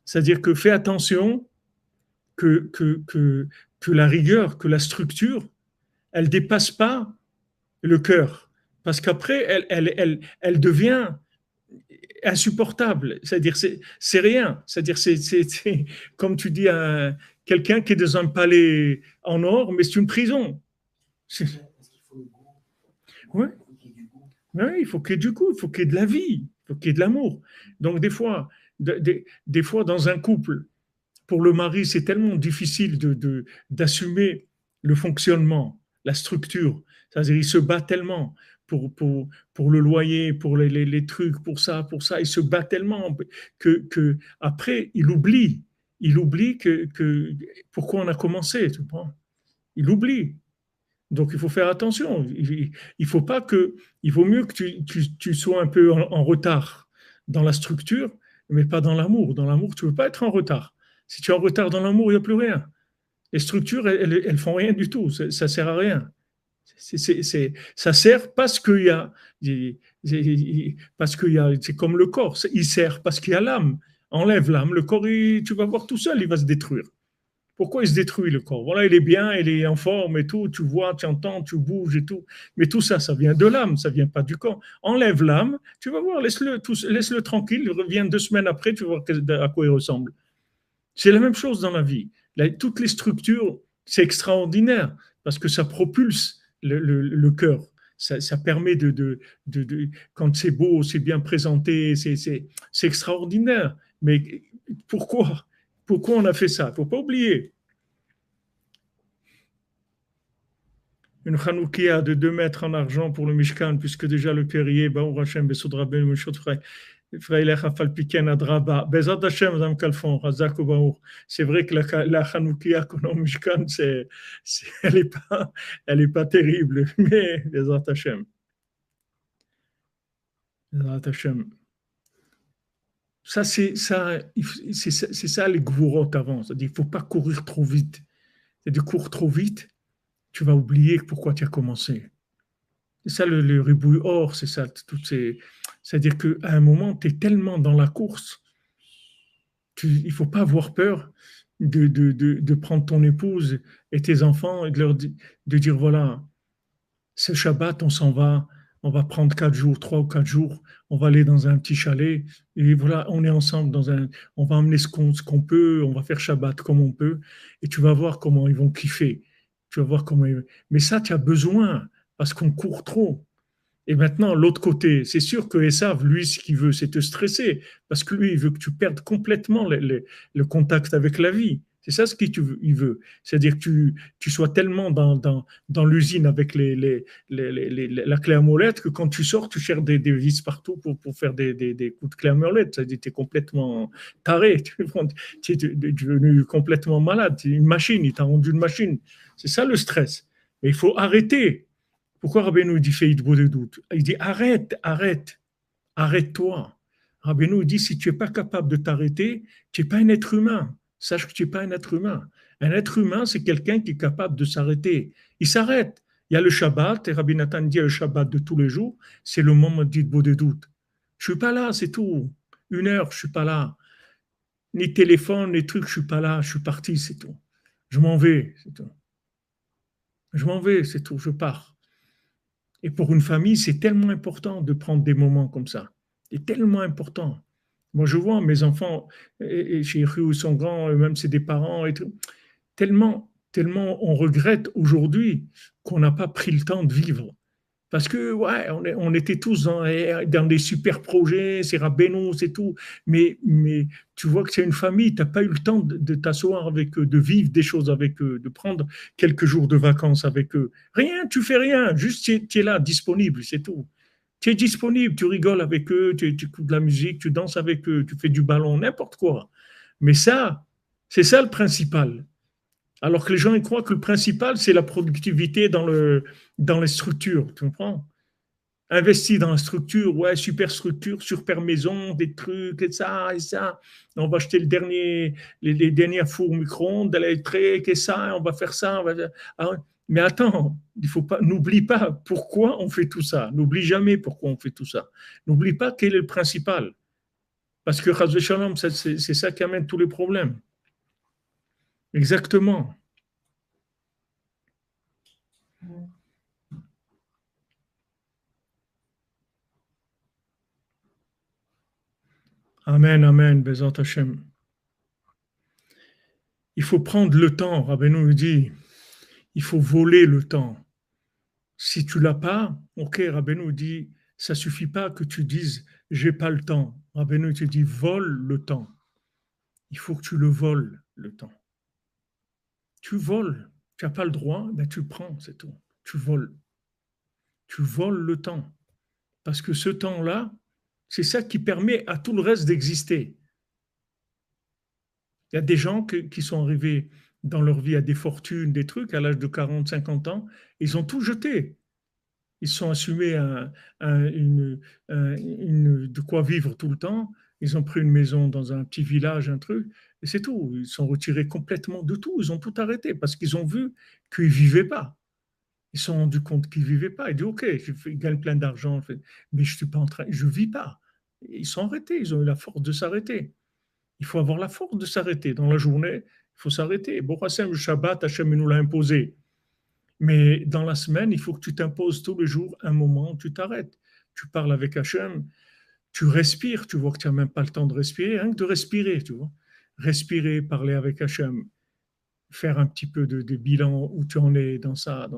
A: C'est-à-dire que fais attention que la rigueur, que la structure, elle ne dépasse pas le cœur. Parce qu'après, elle devient insupportable. C'est-à-dire, c'est rien. C'est-à-dire, c'est comme tu dis à quelqu'un qui est dans un palais en or, mais c'est une prison.
B: Parce qu'il faut le goût.
A: Ouais.
B: Il faut qu'il y ait du goût.
A: Oui, il faut qu'il y ait de la vie, il faut qu'il y ait de l'amour. Donc, des fois, dans un couple, pour le mari, c'est tellement difficile d'assumer le fonctionnement, la structure. C'est-à-dire, il se bat tellement pour le loyer, pour les trucs, pour ça. Il se bat tellement que après, il oublie que pourquoi on a commencé. Tu comprends? Il oublie. Donc, il faut faire attention. Il faut pas il vaut mieux que tu sois un peu en retard dans la structure, mais pas dans l'amour. Dans l'amour, tu ne veux pas être en retard. Si tu es en retard dans l'amour, il n'y a plus rien. Les structures, elles font rien du tout. Ça sert à rien. Ça sert parce qu'il y a, c'est comme le corps. Il sert parce qu'il y a l'âme. Enlève l'âme, le corps, tu vas voir tout seul, il va se détruire. Pourquoi il se détruit le corps? Voilà, il est bien, il est en forme et tout, tu vois, tu entends, tu bouges et tout. Mais tout ça, ça vient de l'âme, ça vient pas du corps. Enlève l'âme, tu vas voir, laisse-le tranquille, il revient 2 semaines après, tu vois à quoi il ressemble. C'est la même chose dans la vie. Toutes les structures, c'est extraordinaire parce que ça propulse le cœur. Ça permet quand c'est beau, c'est bien présenté, c'est extraordinaire. Mais pourquoi on a fait ça? Il ne faut pas oublier. Une chanoukia de 2 mètres en argent pour le Mishkan, puisque déjà le cœur y est, Baruch Hashem, Besod Rabbeinu, Meshot Frey. C'est vrai que la Hanoukia qu'on a au Mishkan, elle est pas terrible, mais Bezat Hashem. Ça, c'est ça les gvurot avant. C'est-à-dire, il ne faut pas courir trop vite. C'est de courir trop vite, tu vas oublier pourquoi tu as commencé. C'est ça le ribouille or, c'est ça. C'est-à-dire qu'à un moment, tu es tellement dans la course, il ne faut pas avoir peur de prendre ton épouse et tes enfants et de dire voilà, ce Shabbat, on va prendre 4 jours, 3 ou 4 jours, on va aller dans un petit chalet et voilà, on est ensemble on va emmener ce qu'on peut, on va faire Shabbat comme on peut et tu vas voir comment ils vont kiffer. Tu vas voir mais ça, tu as besoin parce qu'on court trop. Et maintenant, l'autre côté, c'est sûr que Esav, lui, ce qu'il veut, c'est te stresser, parce que lui, il veut que tu perdes complètement le contact avec la vie. C'est ça ce qu'il veut. C'est-à-dire que tu sois tellement dans l'usine avec la clé à molette que quand tu sors, tu cherches des vis partout pour faire des coups de clé à molette. C'est-à-dire que tu es complètement taré, tu es devenu complètement malade. Tu es une machine, il t'a rendu une machine. C'est ça le stress. Mais il faut arrêter. Pourquoi Rabbeinu dit fais de doute? Il dit arrête, arrête, arrête-toi. Rabbeinu dit si tu n'es pas capable de t'arrêter, tu n'es pas un être humain. Sache que tu n'es pas un être humain. Un être humain, c'est quelqu'un qui est capable de s'arrêter. Il s'arrête. Il y a le Shabbat, et Rabbi Nathan dit le Shabbat de tous les jours, c'est le moment dit de doute. Je ne suis pas là, c'est tout. 1 heure, je ne suis pas là. Ni téléphone, ni trucs, je ne suis pas là, je suis parti, c'est tout. Je m'en vais, c'est tout. Je m'en vais, c'est tout, je pars. Et pour une famille, c'est tellement important de prendre des moments comme ça. C'est tellement important. Moi, je vois mes enfants, et chez Rue, ils sont grands, même c'est des parents, et tout. Tellement on regrette aujourd'hui qu'on n'a pas pris le temps de vivre. Parce que, ouais, on était tous dans des super projets, c'est Rabbeinu, c'est tout. Mais tu vois que c'est une famille, tu n'as pas eu le temps de t'asseoir avec eux, de vivre des choses avec eux, de prendre quelques jours de vacances avec eux. Rien, tu fais rien, juste tu es là, disponible, c'est tout. Tu es disponible, tu rigoles avec eux, tu écoutes de la musique, tu danses avec eux, tu fais du ballon, n'importe quoi. Mais ça, c'est ça le principal. Alors que les gens ils croient que le principal, c'est la productivité dans les structures. Tu comprends? Investir dans la structure, ouais, super structure, super maison, des trucs, et ça, et ça. On va acheter les derniers fours micro-ondes électriques, et ça, on va faire ça. Ah ouais. Mais attends, il faut pas, n'oublie pas pourquoi on fait tout ça. N'oublie jamais pourquoi on fait tout ça. N'oublie pas quel est le principal. Parce que, Chas Shalom, c'est ça qui amène tous les problèmes. Exactement. Amen, amen, Bezat Hashem. Il faut prendre le temps, Rabbeinu nous dit, il faut voler le temps. Si tu l'as pas, ok, Rabbeinu dit, ça suffit pas que tu dises, j'ai pas le temps. Rabbeinu te dit, vole le temps. Il faut que tu le voles, le temps. Tu voles, tu n'as pas le droit, ben tu prends, c'est tout. Tu voles. Tu voles le temps. Parce que ce temps-là, c'est ça qui permet à tout le reste d'exister. Il y a des gens qui sont arrivés dans leur vie à des fortunes, des trucs, à l'âge de 40, 50 ans, ils ont tout jeté. Ils sont assumés de quoi vivre tout le temps. Ils ont pris une maison dans un petit village, un truc, et c'est tout. Ils sont retirés complètement de tout. Ils ont tout arrêté parce qu'ils ont vu qu'ils ne vivaient pas. Ils se sont rendus compte qu'ils ne vivaient pas. Ils disent, OK, je gagne plein d'argent, mais je suis pas en train, je ne vis pas. Ils sont arrêtés, ils ont eu la force de s'arrêter. Il faut avoir la force de s'arrêter. Dans la journée, il faut s'arrêter. Bon, le Shabbat, Hachem nous l'a imposé. Mais dans la semaine, il faut que tu t'imposes tous les jours un moment où tu t'arrêtes. Tu parles avec Hachem, tu respires, tu vois que tu n'as même pas le temps de respirer, rien que de respirer, tu vois. Respirer, parler avec Hachem, faire un petit peu de bilan où tu en es dans ça,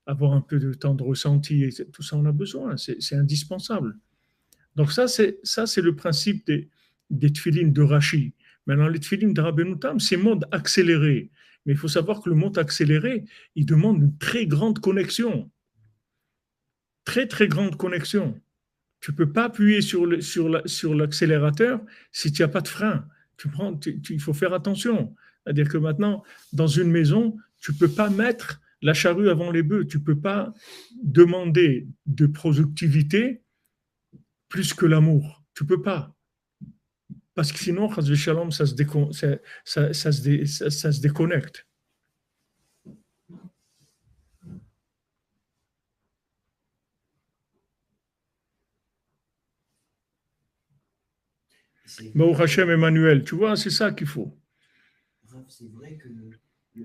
A: avoir un peu de temps de ressenti, et tout ça, on a besoin, c'est indispensable. Donc ça, c'est le principe des tefilines de Rashi. Maintenant, les tefilines de Rabbeinu Tam, c'est mode accéléré. Mais il faut savoir que le mode accéléré, il demande une très grande connexion. Très, très grande connexion. Tu ne peux pas appuyer sur l'accélérateur si tu n'as pas de frein. Il faut faire attention. C'est-à-dire que maintenant, dans une maison, tu ne peux pas mettre la charrue avant les bœufs. Tu ne peux pas demander de productivité plus que l'amour. Tu ne peux pas. Parce que sinon, shalom, ça se déconnecte.
B: C'est vrai
A: Baruch Hashem, Emmanuel, tu vois, c'est ça qu'il faut.
B: c'est vrai que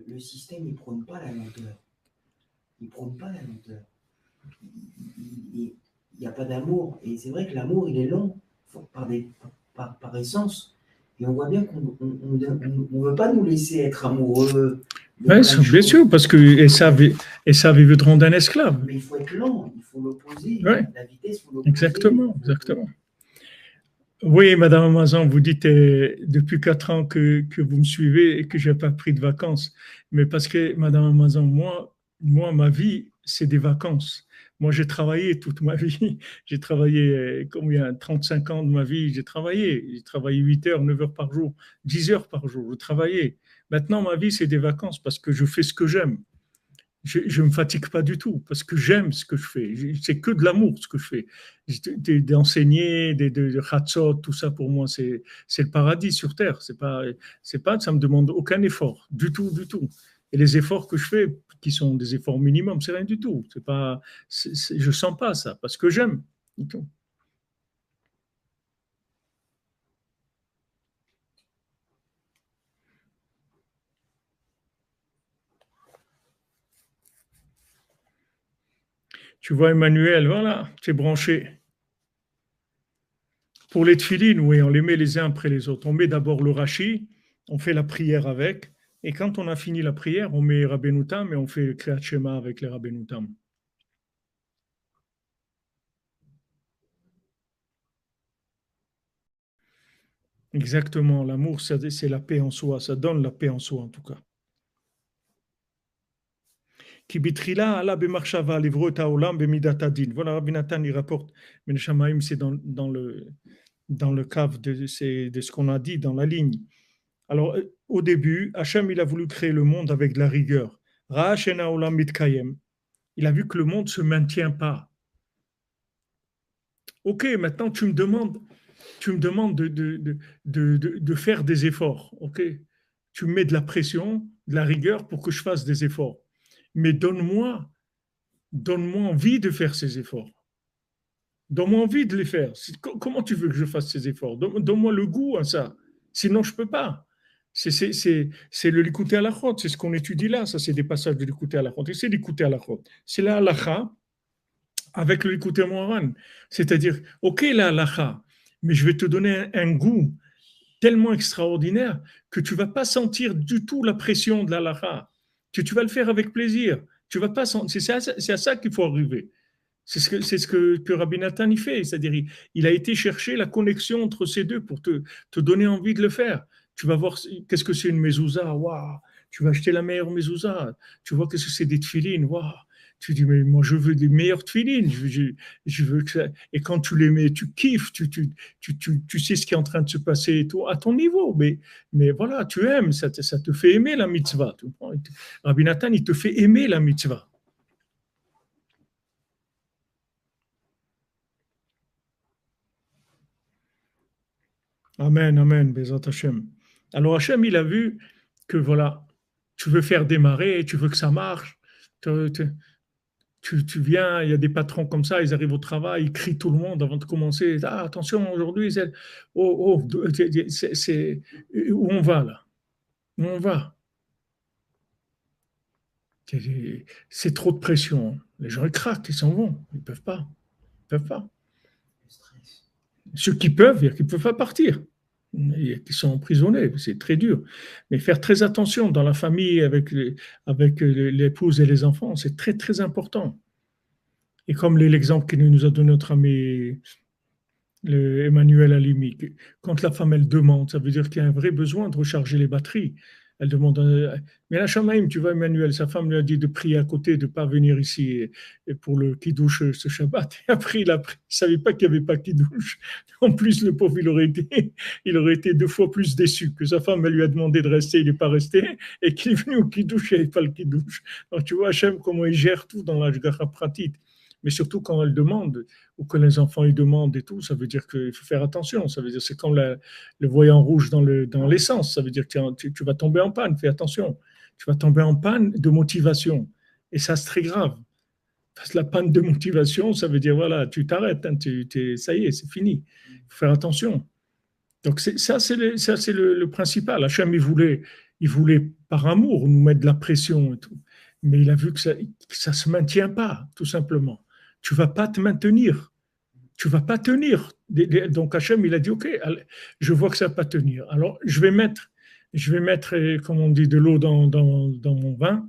B: le système, il prône pas la lenteur. Il prône pas la lenteur. Il n'y a pas d'amour. Et c'est vrai que l'amour, il est long par essence. Et on voit bien qu'on ne veut pas nous laisser être amoureux.
A: Ouais, bien sûr, parce que et ça veut te rendre un esclave.
B: Mais il faut être lent, il faut l'opposer.
A: Ouais.
B: La vitesse, il faut l'opposer.
A: Exactement, exactement. Oui, Madame Amazon, vous dites depuis 4 ans que vous me suivez et que je n'ai pas pris de vacances. Mais parce que, Madame Amazon, moi, ma vie, c'est des vacances. Moi, j'ai travaillé toute ma vie. J'ai travaillé, combien, 35 ans de ma vie, j'ai travaillé. J'ai travaillé 8 heures, 9 heures par jour, 10 heures par jour. Je travaillais. Maintenant, ma vie, c'est des vacances parce que je fais ce que j'aime. Je ne me fatigue pas du tout parce que j'aime ce que je fais. C'est que de l'amour ce que je fais. D'enseigner, de Hatzot, tout ça pour moi, c'est le paradis sur terre. C'est pas, ça me demande aucun effort, du tout, du tout. Et les efforts que je fais, qui sont des efforts minimums, c'est rien du tout. C'est pas, je sens pas ça parce que j'aime. Tu vois, Emmanuel, voilà, c'est branché. Pour les tefilines, oui, on les met les uns après les autres. On met d'abord le rashi, on fait la prière avec, et quand on a fini la prière, on met Rabbeinu Tam et on fait le Kriyat Shema avec les Rabbeinu Tam. Exactement, l'amour, c'est la paix en soi, ça donne la paix en soi en tout cas. Kibitrila ala bemarshava livro taolam bemidatadin. Voilà, Rabbi Nathan, il rapporte, mais c'est dans le cave de ce qu'on a dit, dans la ligne. Alors, au début, Hachem, il a voulu créer le monde avec de la rigueur. Ra'ashena olam mitkayem. Il a vu que le monde ne se maintient pas. Ok, maintenant tu me demandes de faire des efforts. Ok, tu me mets de la pression, de la rigueur pour que je fasse des efforts. Mais donne-moi envie de faire ces efforts. Donne-moi envie de les faire. Comment tu veux que je fasse ces efforts? Donne-moi le goût à ça. Sinon, je ne peux pas. C'est le l'écouter à la chôte. C'est ce qu'on étudie là. Ça, c'est des passages de l'écouter à la chôte. Et c'est l'écouter à la chôte. C'est la halacha avec le l'écouter moran. C'est-à-dire, ok, la halacha, mais je vais te donner un goût tellement extraordinaire que tu ne vas pas sentir du tout la pression de la halacha. Tu vas le faire avec plaisir. Tu vas pas sentir. C'est à ça qu'il faut arriver. C'est ce que Rabbi Nathan y fait, c'est-à-dire il a été chercher la connexion entre ces deux pour te donner envie de le faire. Tu vas voir qu'est-ce que c'est une mezouza, waouh, tu vas acheter la meilleure mezouza, tu vois qu'est-ce que c'est des tefilines, waouh, tu dis mais moi je veux des meilleures tefilines, je veux que ça... Et quand tu les mets, tu kiffes, tu sais ce qui est en train de se passer et tout, à ton niveau, mais voilà, tu aimes, ça te fait aimer la mitzvah. Rabbi Nathan, il te fait aimer la mitzvah. Amen, amen, Bezat Hashem. Alors Hashem, il a vu que voilà, tu veux faire démarrer, tu veux que ça marche, tu viens, il y a des patrons comme ça, ils arrivent au travail, ils crient tout le monde avant de commencer. Ah, attention, aujourd'hui, c'est où on va là? Où on va? C'est trop de pression. Les gens, ils craquent, ils s'en vont. Ils ne peuvent pas. Ils peuvent pas. Ceux qui peuvent, ils ne peuvent pas partir. Qui sont emprisonnés, c'est très dur. Mais faire très attention dans la famille avec l'épouse et les enfants, c'est très très important. Et comme l'exemple que nous a donné notre ami Emmanuel Alimi, quand la femme elle demande, ça veut dire qu'il y a un vrai besoin de recharger les batteries. Elle demande, mais la Shamaïm, tu vois, Emmanuel, sa femme lui a dit de prier à côté, de ne pas venir ici et pour le kidouche ce Shabbat. Et après, il ne savait pas qu'il n'y avait pas kidouche. En plus, le pauvre, il aurait été 2 fois plus déçu que sa femme, elle lui a demandé de rester, il n'est pas resté, et qu'il est venu au kidouche, il n'y avait pas le kidouche. Donc, tu vois, Hachem, comment il gère tout dans la Shgacha pratique. Mais surtout quand elle demande, ou que les enfants ils demandent et tout, ça veut dire qu'il faut faire attention. Ça veut dire c'est comme le voyant rouge dans l'essence. Ça veut dire que tu vas tomber en panne. Fais attention. Tu vas tomber en panne de motivation. Et ça, c'est très grave. Parce que la panne de motivation, ça veut dire voilà, tu t'arrêtes. Hein, ça y est, c'est fini. Il faut faire attention. Donc ça, c'est le principal. Hachem, il voulait par amour nous mettre de la pression et tout. Mais il a vu que ça ne se maintient pas, tout simplement. Tu ne vas pas te maintenir. Tu ne vas pas tenir. Donc Hachem, il a dit, OK, allez, je vois que ça ne va pas tenir. Alors, je vais mettre, comme on dit, de l'eau dans mon vin.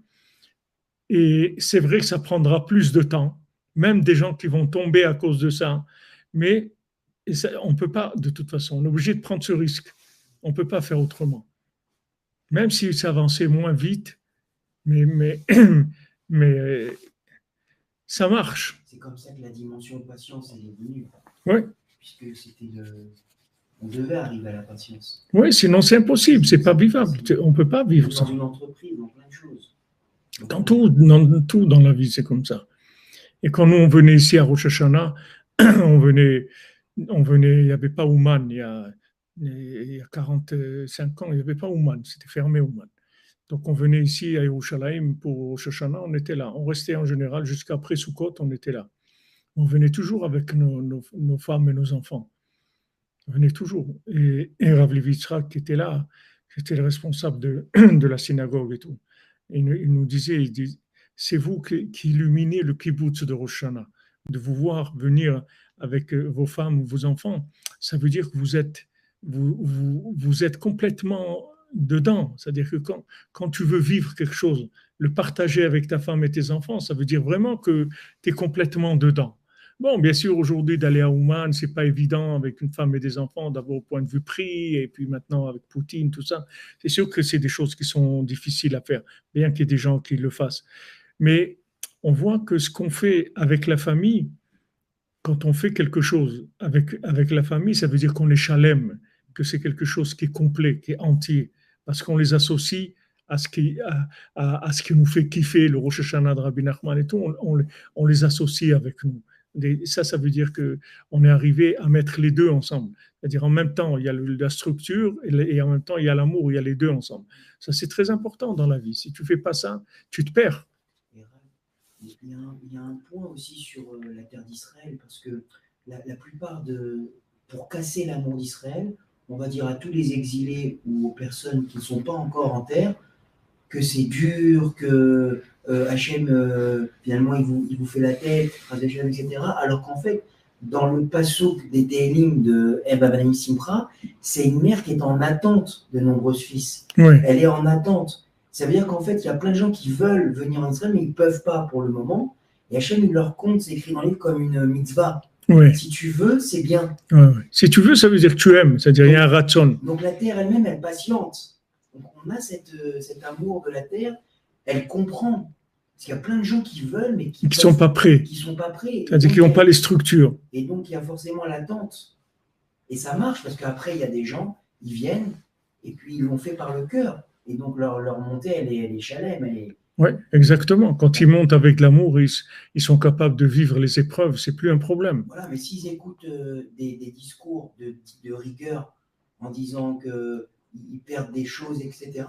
A: Et c'est vrai que ça prendra plus de temps. Même des gens qui vont tomber à cause de ça. Mais on ne peut pas, de toute façon, on est obligé de prendre ce risque. On ne peut pas faire autrement. Même si ça avançait moins vite, mais ça marche.
B: C'est comme ça que la dimension patience est venue.
A: Oui.
B: Puisque on devait arriver à la patience.
A: Oui, sinon c'est impossible, c'est pas vivable. On ne peut pas vivre
B: dans
A: ça.
B: Dans une entreprise, dans plein de choses.
A: Dans tout dans la vie, c'est comme ça. Et quand nous, on venait ici à Rosh Hashanah, on venait, il n'y avait pas Ouman, il y a 45 ans, il n'y avait pas Ouman, c'était fermé Ouman. Donc on venait ici à Yerushalayim pour Rosh Hashanah, on était là. On restait en général jusqu'après Sukkot, on était là. On venait toujours avec nos femmes et nos enfants. On venait toujours. Et Rav Levi Yitzhak qui était là, c'était le responsable de la synagogue et tout. Et il nous disait, c'est vous qui illuminez le kibbutz de Rosh Hashanah. De vous voir venir avec vos femmes ou vos enfants, ça veut dire que vous êtes complètement dedans. C'est-à-dire que quand tu veux vivre quelque chose, le partager avec ta femme et tes enfants, ça veut dire vraiment que tu es complètement dedans. Bon, bien sûr, aujourd'hui, d'aller à Ouman, c'est pas évident avec une femme et des enfants, d'abord au point de vue prix, et puis maintenant avec Poutine, tout ça. C'est sûr que c'est des choses qui sont difficiles à faire, bien qu'il y ait des gens qui le fassent. Mais on voit que ce qu'on fait avec la famille, quand on fait quelque chose avec la famille, ça veut dire qu'on est chalem, que c'est quelque chose qui est complet, qui est entier, parce qu'on les associe à ce qui nous fait kiffer, le Rosh Hashanah de Rabbi Nachman et tout, on les associe avec nous. Ça veut dire qu'on est arrivé à mettre les deux ensemble. C'est-à-dire en même temps, il y a la structure et en même temps, il y a l'amour, il y a les deux ensemble. Ça, c'est très important dans la vie. Si tu ne fais pas ça, tu te perds.
B: Il y a un point aussi sur la terre d'Israël, parce que la plupart pour casser l'amour d'Israël, on va dire à tous les exilés ou aux personnes qui ne sont pas encore en terre, que c'est dur, que Hachem, finalement, il vous fait la tête, etc. Alors qu'en fait, dans le passouk des Télim de Eba Banim Simcha, c'est une mère qui est en attente de nombreux fils.
A: Oui.
B: Elle est en attente. Ça veut dire qu'en fait, il y a plein de gens qui veulent venir en Israël, mais ils ne peuvent pas pour le moment. Et Hachem, il leur compte, c'est écrit dans le livre comme une mitzvah.
A: Oui.
B: Si tu veux, c'est bien.
A: Oui. Si tu veux, ça veut dire que tu aimes, c'est-à-dire il y a un ratson.
B: Donc la terre elle-même, elle patiente. Donc on a cet amour de la terre, elle comprend. Parce qu'il y a plein de gens qui veulent, mais qui ne
A: sont pas prêts.
B: Qui sont pas prêts.
A: C'est-à-dire qu'ils n'ont pas les structures.
B: Et donc il y a forcément l'attente. Et ça marche, parce qu'après, il y a des gens, ils viennent, et puis ils l'ont fait par le cœur. Et donc leur montée, elle est chalem.
A: Oui, exactement. Quand ils montent avec l'amour, ils sont capables de vivre les épreuves, c'est plus un problème.
B: Voilà, mais s'ils écoutent des discours de rigueur en disant qu'ils perdent des choses, etc.,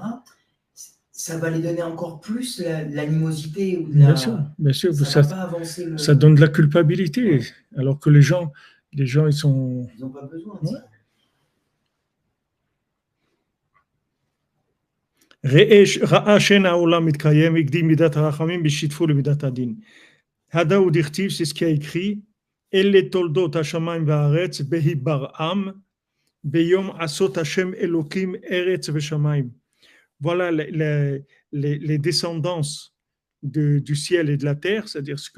B: ça va les donner encore plus l'animosité ou
A: bien sûr,
B: ça va pas avancer
A: ça donne de la culpabilité, alors que les gens ils sont...
B: Ils n'ont pas besoin de ça.
A: ראה שאין העולם מתקיים, הקדים מידת הרחמים ושיתפו למידת הדין. הדאוד דכתיב, c'est ce qui a écrit, אלה תולדות השמיים והארץ, בהיברעם, ביום עשות השם אלוקים ארץ ושמיים. Voilà les descendances du ciel et de la terre, c'est-à-dire ce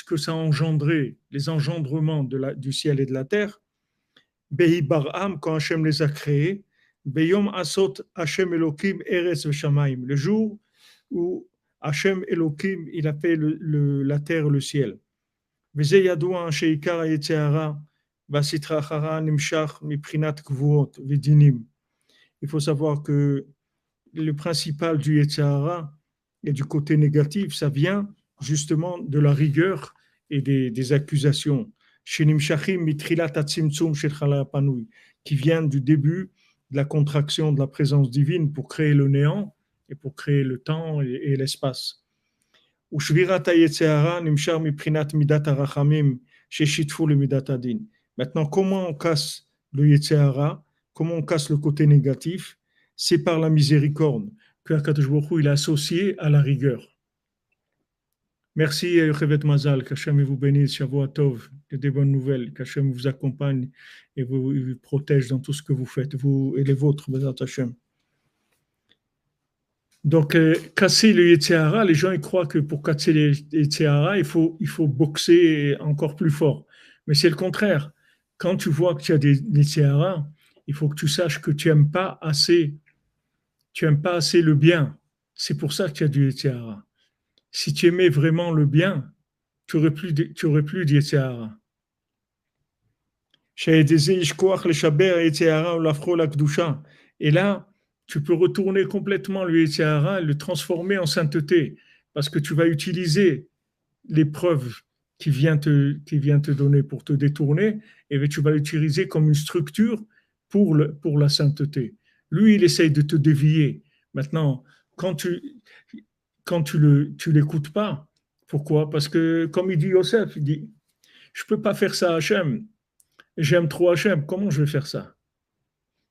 A: que ça a engendré, les engendrements du ciel et de la terre. Behibar'am, quand Hachem les a créés, Beyom Asot Hachem Elokim Eretz V'Shamayim, le jour où Hachem Elokim, il a fait la terre et le ciel. V'ze yadoua sheikar yetzehara v'sitra achara nimshach miprinat gvuot v'dinim. Il faut savoir que le principal du yetzehara et du côté négatif, ça vient justement de la rigueur et des accusations. Shenimshachim mitrilat atzimtzum shel chala panui, qui vient du début de la contraction de la présence divine pour créer le néant et pour créer le temps et l'espace. Maintenant, comment on casse le Yetzehara? comment on casse le côté négatif? C'est par la miséricorde que Akadosh Baruch Hu, il est associé à la rigueur. Merci, Yochevet Mazal, qu'Hachem vous bénisse, Shavua Tov, des bonnes nouvelles, qu'Hachem vous accompagne et vous protège dans tout ce que vous faites, vous et les vôtres, Bezat Hachem. Donc, casser le Yetzer, les gens ils croient que pour casser le Yetzer, il faut boxer encore plus fort. Mais c'est le contraire. Quand tu vois que tu as des Yetzer, il faut que tu saches que tu n'aimes pas assez le bien. C'est pour ça que tu as du Yetzer. Si tu aimais vraiment le bien, tu aurais plus d'Yetzer. Et là, tu peux retourner complètement le Yetzer et le transformer en sainteté, parce que tu vas utiliser l'épreuve qui vient te donner pour te détourner, et tu vas l'utiliser comme une structure pour la sainteté. Lui, il essaye de te dévier. Maintenant, quand tu l'écoutes pas, pourquoi? Parce que, comme il dit Yosef, il dit, je peux pas faire ça à Hachem. J'aime trop Hachem. Comment je vais faire ça?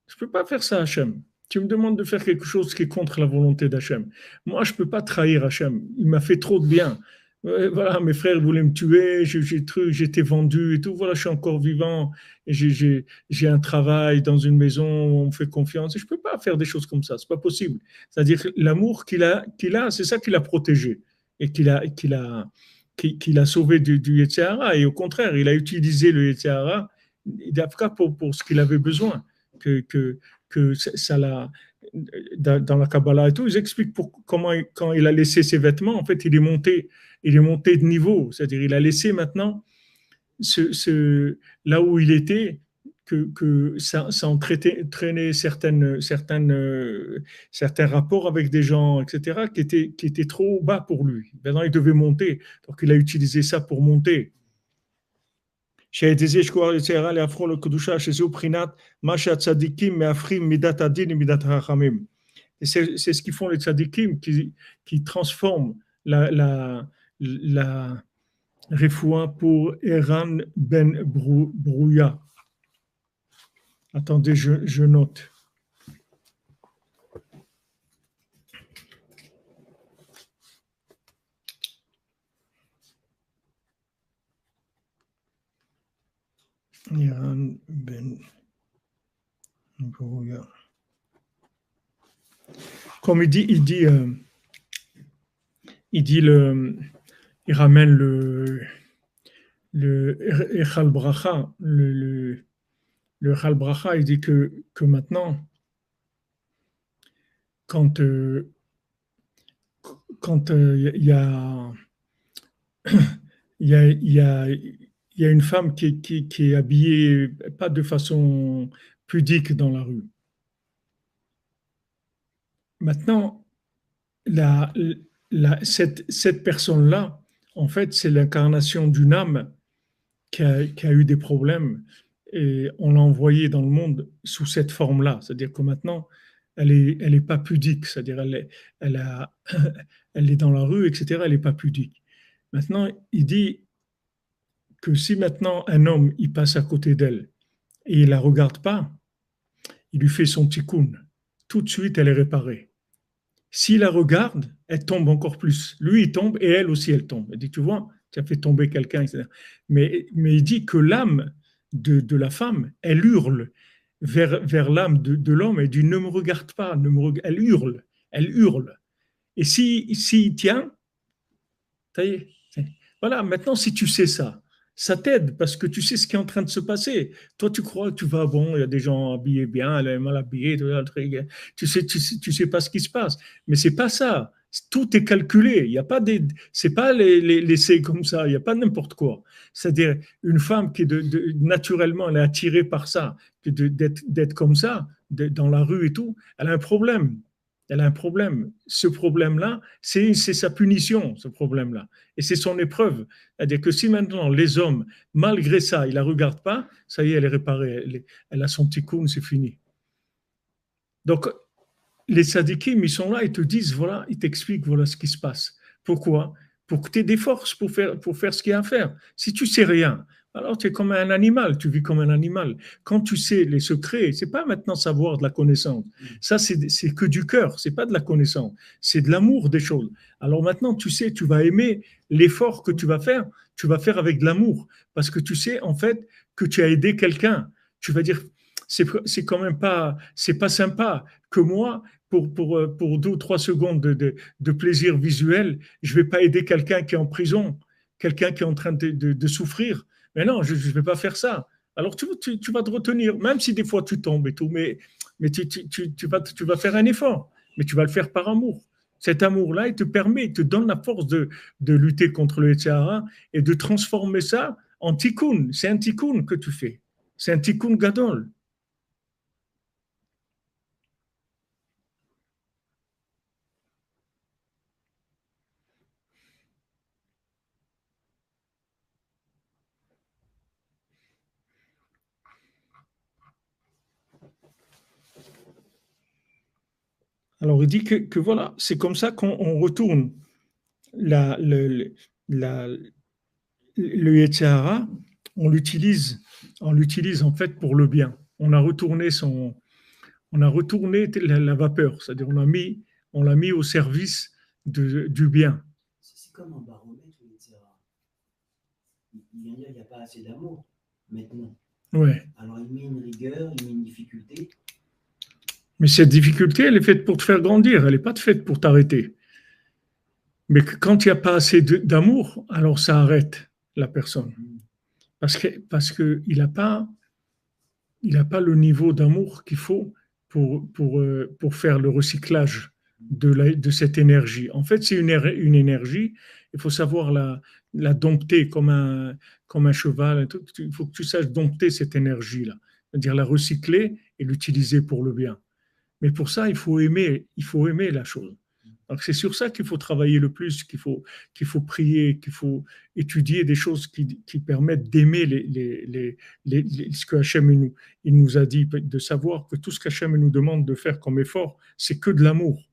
A: Je peux pas faire ça à Hachem. Tu me demandes de faire quelque chose qui est contre la volonté d'Hachem. Moi, je peux pas trahir Hachem. Il m'a fait trop de bien. Voilà, mes frères voulaient me tuer, j'étais vendu et tout. Voilà, je suis encore vivant. Et j'ai un travail dans une maison où on me fait confiance. Et je peux pas faire des choses comme ça. C'est pas possible. C'est-à-dire que l'amour qu'il a, c'est ça qu'il a protégé et qu'il a sauvé du Yetzer Hara. Et au contraire, il a utilisé le Yetzer Hara pour ce qu'il avait besoin. Que ça l'a dans la Kabbalah et tout, ils expliquent comment quand il a laissé ses vêtements, en fait, il est monté de niveau, c'est-à-dire il a laissé maintenant là où il était, que ça entraînait certains rapports avec des gens, etc., qui étaient trop bas pour lui. Maintenant, il devait monter, donc il a utilisé ça pour monter. C'est ce qu'ils font les tzadikim qui transforment la refoua pour Eran ben Brouya. Attendez, je note. Eran ben Brouya. Comme il ramène le Echal Bracha, le Echal Bracha, il dit que maintenant, quand il y a une femme qui est habillée pas de façon pudique dans la rue. Maintenant, cette personne-là, en fait, c'est l'incarnation d'une âme qui a eu des problèmes et on l'a envoyée dans le monde sous cette forme-là. C'est-à-dire que maintenant, elle est pas pudique, c'est-à-dire elle est dans la rue, etc. Elle n'est pas pudique. Maintenant, il dit que si maintenant un homme il passe à côté d'elle et il la regarde pas, il lui fait son tikkun. Tout de suite, elle est réparée. S'il la regarde, elle tombe encore plus. Lui, il tombe et elle aussi, elle tombe. Elle dit, tu vois, tu as fait tomber quelqu'un, etc. Mais il dit que l'âme de la femme, elle hurle vers l'âme de l'homme. Elle dit, ne me regarde pas. Elle hurle. Et s'il tient, ça y est. Voilà, maintenant, si tu sais ça t'aide parce que tu sais ce qui est en train de se passer. Toi, tu crois que tu vas, bon, il y a des gens habillés bien, elle est mal habillée, tu sais pas ce qui se passe. Mais c'est pas ça. Tout est calculé. Il y a pas c'est pas laisser comme ça. Il y a pas n'importe quoi. C'est-à-dire une femme qui naturellement elle est attirée par ça, d'être comme ça, dans la rue et tout, elle a un problème. Elle a un problème. Ce problème-là, c'est sa punition, ce problème-là. Et c'est son épreuve. C'est-à-dire que si maintenant les hommes, malgré ça, ils ne la regardent pas, ça y est, elle est réparée. Elle a son tikkun, c'est fini. Donc, les tzadikim, ils sont là, ils te disent, voilà, ils t'expliquent, voilà ce qui se passe. Pourquoi? Pour que tu aies des forces pour faire ce qu'il y a à faire. Si tu sais rien, Alors tu es comme un animal, tu vis comme un animal. Quand tu sais les secrets, c'est pas maintenant savoir de la connaissance. Ça, c'est que du cœur, c'est pas de la connaissance, c'est de l'amour des choses. Alors maintenant, tu sais, tu vas aimer l'effort que tu vas faire avec de l'amour, parce que tu sais en fait que tu as aidé quelqu'un. Tu vas dire, c'est quand même pas, c'est pas sympa que moi, pour 2 ou 3 secondes de plaisir visuel, je vais pas aider quelqu'un qui est en prison, quelqu'un qui est en train de souffrir. Mais non, je ne vais pas faire ça. Alors tu vas te retenir, même si des fois tu tombes et tout, mais tu vas faire un effort, mais tu vas le faire par amour. Cet amour-là, il te permet, il te donne la force de lutter contre le Yetzirah et de transformer ça en tikkun. C'est un tikkun que tu fais. C'est un tikkun gadol. Alors il dit que voilà, c'est comme ça qu'on retourne la, le, la, le Yetzirah, on l'utilise en fait pour le bien. On a retourné la vapeur, c'est-à-dire on l'a mis au service du bien.
B: C'est comme un baromètre, etc. Il vient dire qu'il n'y a pas assez d'amour maintenant.
A: Ouais.
B: Alors il met une rigueur, il met une difficulté.
A: Mais cette difficulté, elle est faite pour te faire grandir, elle n'est pas faite pour t'arrêter. Mais quand il n'y a pas assez d'amour, alors ça arrête la personne. Parce que il n'a pas le niveau d'amour qu'il faut pour faire le recyclage de cette énergie. En fait, c'est une énergie, il faut savoir la dompter comme un cheval. Il faut que tu saches dompter cette énergie-là, c'est-à-dire la recycler et l'utiliser pour le bien. Mais pour ça, il faut aimer la chose. Donc c'est sur ça qu'il faut travailler le plus, qu'il faut prier, qu'il faut étudier des choses qui permettent d'aimer ce que Hachem il nous a dit, de savoir que tout ce qu'Hachem nous demande de faire comme effort, c'est que de l'amour.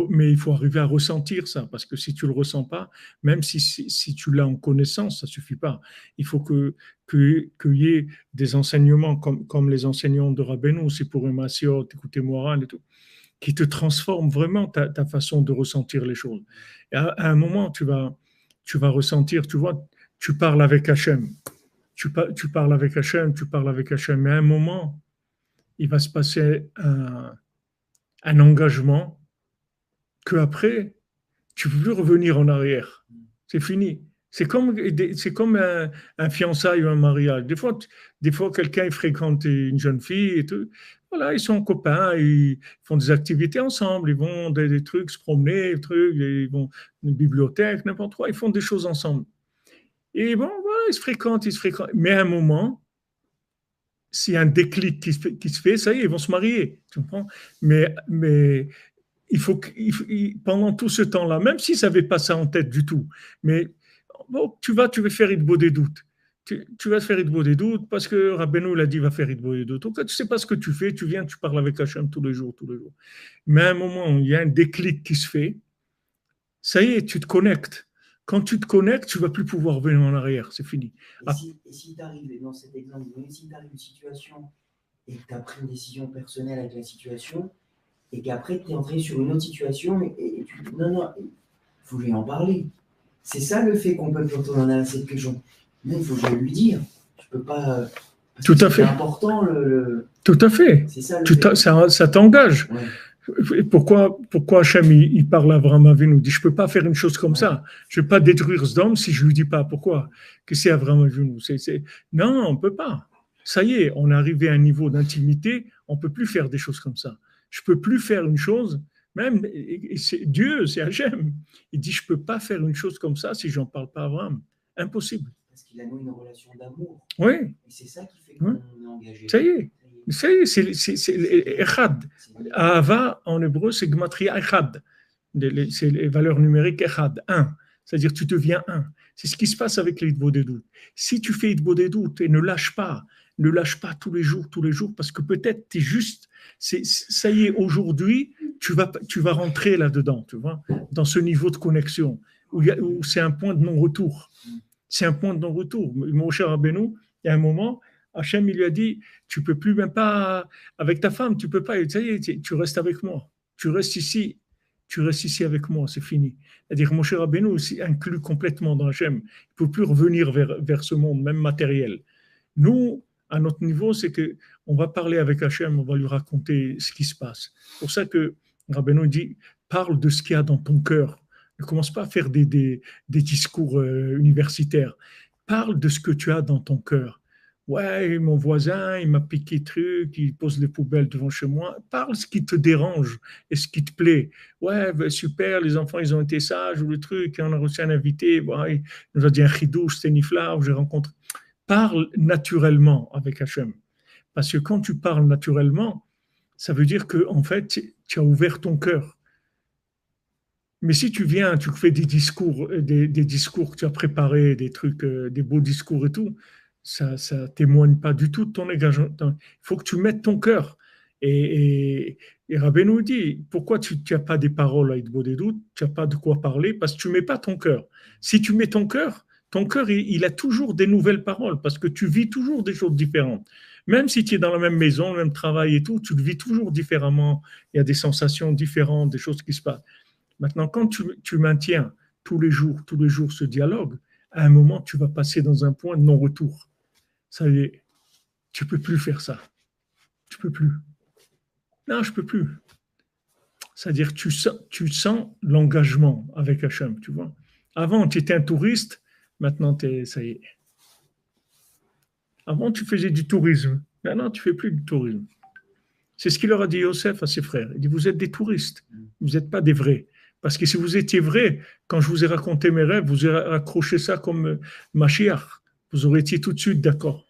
A: Mais il faut arriver à ressentir ça, parce que si tu ne le ressens pas, même si tu l'as en connaissance, ça ne suffit pas. Il faut qu'il y ait des enseignements comme les enseignants de Rabbeinu, c'est pour Masiot, écouter Moral et tout, qui te transforment vraiment ta façon de ressentir les choses. Et à un moment, tu vas ressentir, tu vois, tu parles avec Hachem, tu parles avec Hachem, mais à un moment, il va se passer un engagement que après, tu ne peux plus revenir en arrière. C'est fini. C'est comme un fiançailles ou un mariage. Des fois quelqu'un fréquente une jeune fille et tout. Voilà, ils sont copains, ils font des activités ensemble, ils vont des trucs, se promener, des trucs, ils vont à une bibliothèque, n'importe quoi, ils font des choses ensemble. Et bon, voilà, ils se fréquentent. Mais à un moment, s'il y a un déclic qui se fait, ça y est, ils vont se marier. Tu comprends? Mais il faut pendant tout ce temps-là, même s'ils n'avaient pas ça en tête du tout, mais bon, tu vas faire Idbo des doutes. Tu vas faire Idbo des doutes parce que Rabbeinu l'a dit, va faire Idbo des doutes. Donc, tu ne sais pas ce que tu fais, tu viens, tu parles avec Hachem tous les jours. Mais à un moment, il y a un déclic qui se fait, ça y est, tu te connectes. Quand tu te connectes, tu ne vas plus pouvoir venir en arrière, c'est fini.
B: Et si tu arrives, dans cet exemple, si tu arrives une situation et que tu as pris une décision personnelle avec la situation, et qu'après tu es entré sur une autre situation et tu dis non, il faut lui en parler. C'est ça le fait qu'on peut plus retourner à cette question. Mais il faut que je lui dire. Je peux pas.
A: Tout à fait.
B: C'est important
A: Tout à fait.
B: C'est ça.
A: Ça t'engage.
B: Ouais.
A: Pourquoi Hachem il parle à Abraham Avinu, il dit je peux pas faire une chose comme ça, je vais pas détruire ce homme si je lui dis pas pourquoi, que c'est Abraham Avinu, non, on peut pas. Ça y est, on est arrivé à un niveau d'intimité, on peut plus faire des choses comme ça. Je peux plus faire une chose, même c'est Dieu, c'est Hachem. Il dit je peux pas faire une chose comme ça si j'en parle pas à Abraham, impossible.
B: Parce qu'il a noué une relation d'amour.
A: Oui.
B: Et c'est ça qui fait qu'on est engagé.
A: Ça y est. C'est Echad. Ahava, en hébreu, c'est Gematria Echad. C'est les valeurs numériques Echad, 1. C'est-à-dire tu deviens 1. C'est ce qui se passe avec les Hitbo des doutes. Si tu fais Hitbo des doutes et ne lâche pas tous les jours, parce que peut-être tu es juste, ça y est, aujourd'hui, tu vas rentrer là-dedans, tu vois, dans ce niveau de connexion, où c'est un point de non-retour. C'est un point de non-retour. Mon cher Rabbeinu, il y a un moment, Hachem, il lui a dit, tu peux plus même pas, avec ta femme, tu peux pas, ça y est, tu restes avec moi. Tu restes ici avec moi, c'est fini. C'est-à-dire, mon cher Rabbeinu aussi inclus complètement dans Hachem. Il ne peut plus revenir vers ce monde, même matériel. Nous, à notre niveau, c'est que on va parler avec Hachem, on va lui raconter ce qui se passe. C'est pour ça que Rabbeinu dit, parle de ce qu'il y a dans ton cœur. Ne commence pas à faire des discours universitaires. Parle de ce que tu as dans ton cœur. Ouais, mon voisin, il m'a piqué truc, il pose les poubelles devant chez moi. Parle ce qui te dérange et ce qui te plaît. Ouais, ben super, les enfants, ils ont été sages, ou le truc, on a reçu un invité, bon, il nous a dit un chidouche, c'était nifla, j'ai rencontré. Parle naturellement avec Hachem. Parce que quand tu parles naturellement, ça veut dire que en fait, tu as ouvert ton cœur. Mais si tu viens, tu fais des discours que tu as préparés, des trucs, des beaux discours et tout, ça témoigne pas du tout de ton engagement. Il faut que tu mettes ton cœur. Et Rabbeinu nous dit, pourquoi tu n'as pas des paroles à Hitbo des doutes, tu n'as pas de quoi parler, parce que tu ne mets pas ton cœur. Si tu mets ton cœur, il a toujours des nouvelles paroles, parce que tu vis toujours des choses différentes. Même si tu es dans la même maison, le même travail et tout, tu le vis toujours différemment. Il y a des sensations différentes, des choses qui se passent. Maintenant, quand tu maintiens tous les jours ce dialogue, à un moment, tu vas passer dans un point de non-retour. Ça y est, tu ne peux plus faire ça. Tu ne peux plus. Non, je ne peux plus. C'est-à-dire, tu sens l'engagement avec Hachem, tu vois. Avant, tu étais un touriste, maintenant, ça y est. Avant, tu faisais du tourisme. Maintenant, tu ne fais plus du tourisme. C'est ce qu'il leur a dit Yosef à ses frères. Il dit, vous êtes des touristes, vous n'êtes pas des vrais. Parce que si vous étiez vrais, quand je vous ai raconté mes rêves, vous aurez accroché ça comme Mashiach. Vous auriez été tout de suite d'accord.